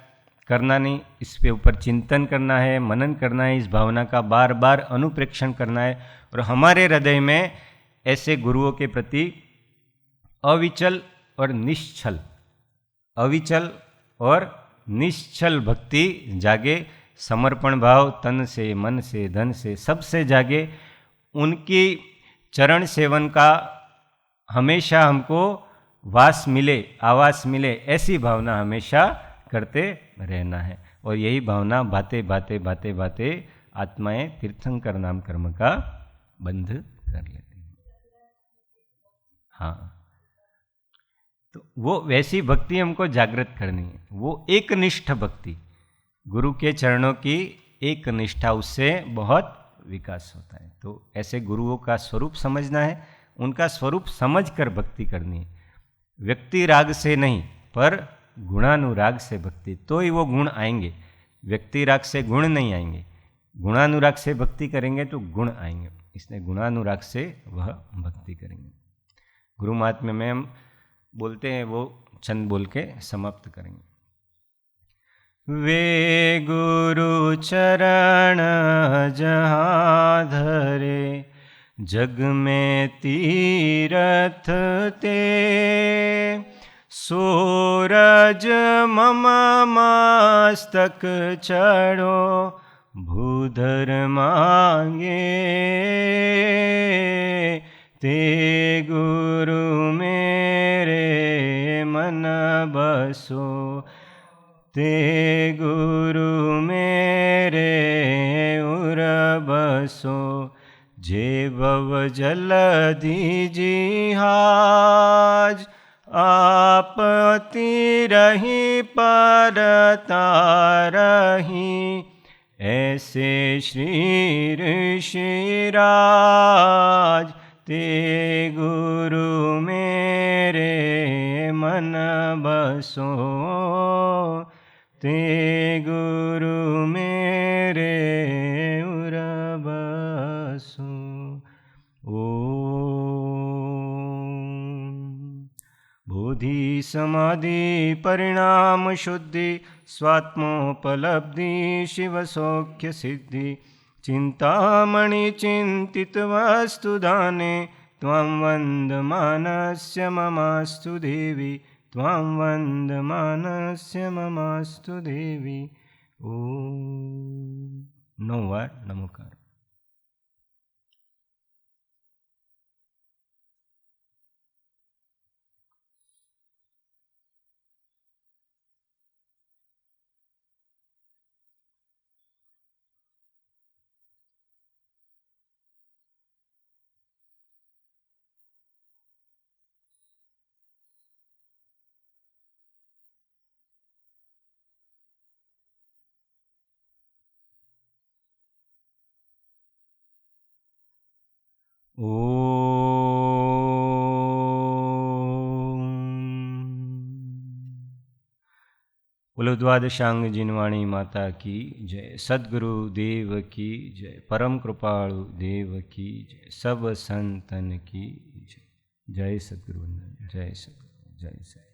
करना नहीं, इस पे ऊपर चिंतन करना है, मनन करना है, इस भावना का बार बार अनुप्रेक्षण करना है. और हमारे हृदय में ऐसे गुरुओं के प्रति अविचल और निश्चल, अविचल और निश्चल भक्ति जागे. समर्पण भाव तन से, मन से, धन से, सबसे जागे. उनकी चरण सेवन का हमेशा हमको वास मिले, आवास मिले, ऐसी भावना हमेशा करते रहना है. और यही भावना बाते बाते बाते बाते आत्माएं तीर्थंकर नाम कर्म का बंध कर लेती हैं. हाँ, तो वो वैसी भक्ति हमको जागृत करनी है. वो एक निष्ठ भक्ति, गुरु के चरणों की एक निष्ठा, उससे बहुत विकास होता है. तो ऐसे गुरुओं का स्वरूप समझना है, उनका स्वरूप समझकर भक्ति करनी है. व्यक्ति राग से नहीं, पर गुणानुराग से भक्ति, तो ही वो गुण आएंगे. व्यक्ति राग से गुण नहीं आएंगे, गुणानुराग से भक्ति करेंगे तो गुण आएंगे. इसलिए गुणानुराग से वह भक्ति करेंगे. गुरु महात्म्य में हम बोलते हैं, वो चंद बोल के समाप्त करेंगे. वे गुरु चरण जहाँ धरे, जग में तीरथ ते, सूरज मम मस्तक चढ़ो, भूधर मांगे, ते गुरु मेरे मन बसो, ते गुरु मेरे उर बसो. जे भव जलधि जिहाज, आप अति रही पर तारही, ऐसे श्री ऋषिराज, ते गुरु मेरे मन बसो, ते गुरु मेरे उर बसो. बोधि समाधि परिणाम शुद्धि, स्वात्मोपलब्धि शिव सौख्य सिद्धि, चिंतामणि चिंतित वस्तु दाने, त्वां वंदमानस्य ममास्तु देवी, त्वां वंदमानस्य ममास्तु देवी. ओम. 9 बार नमोकार. ओम। बोलो द्वादशांग जिनवाणी माता की जय, सद्गुरु देव की जय, परम कृपाळु देव की जय, सब संतन की जय। जय सद्गुरु, जय सद्गुरु, जय सद्गुरु।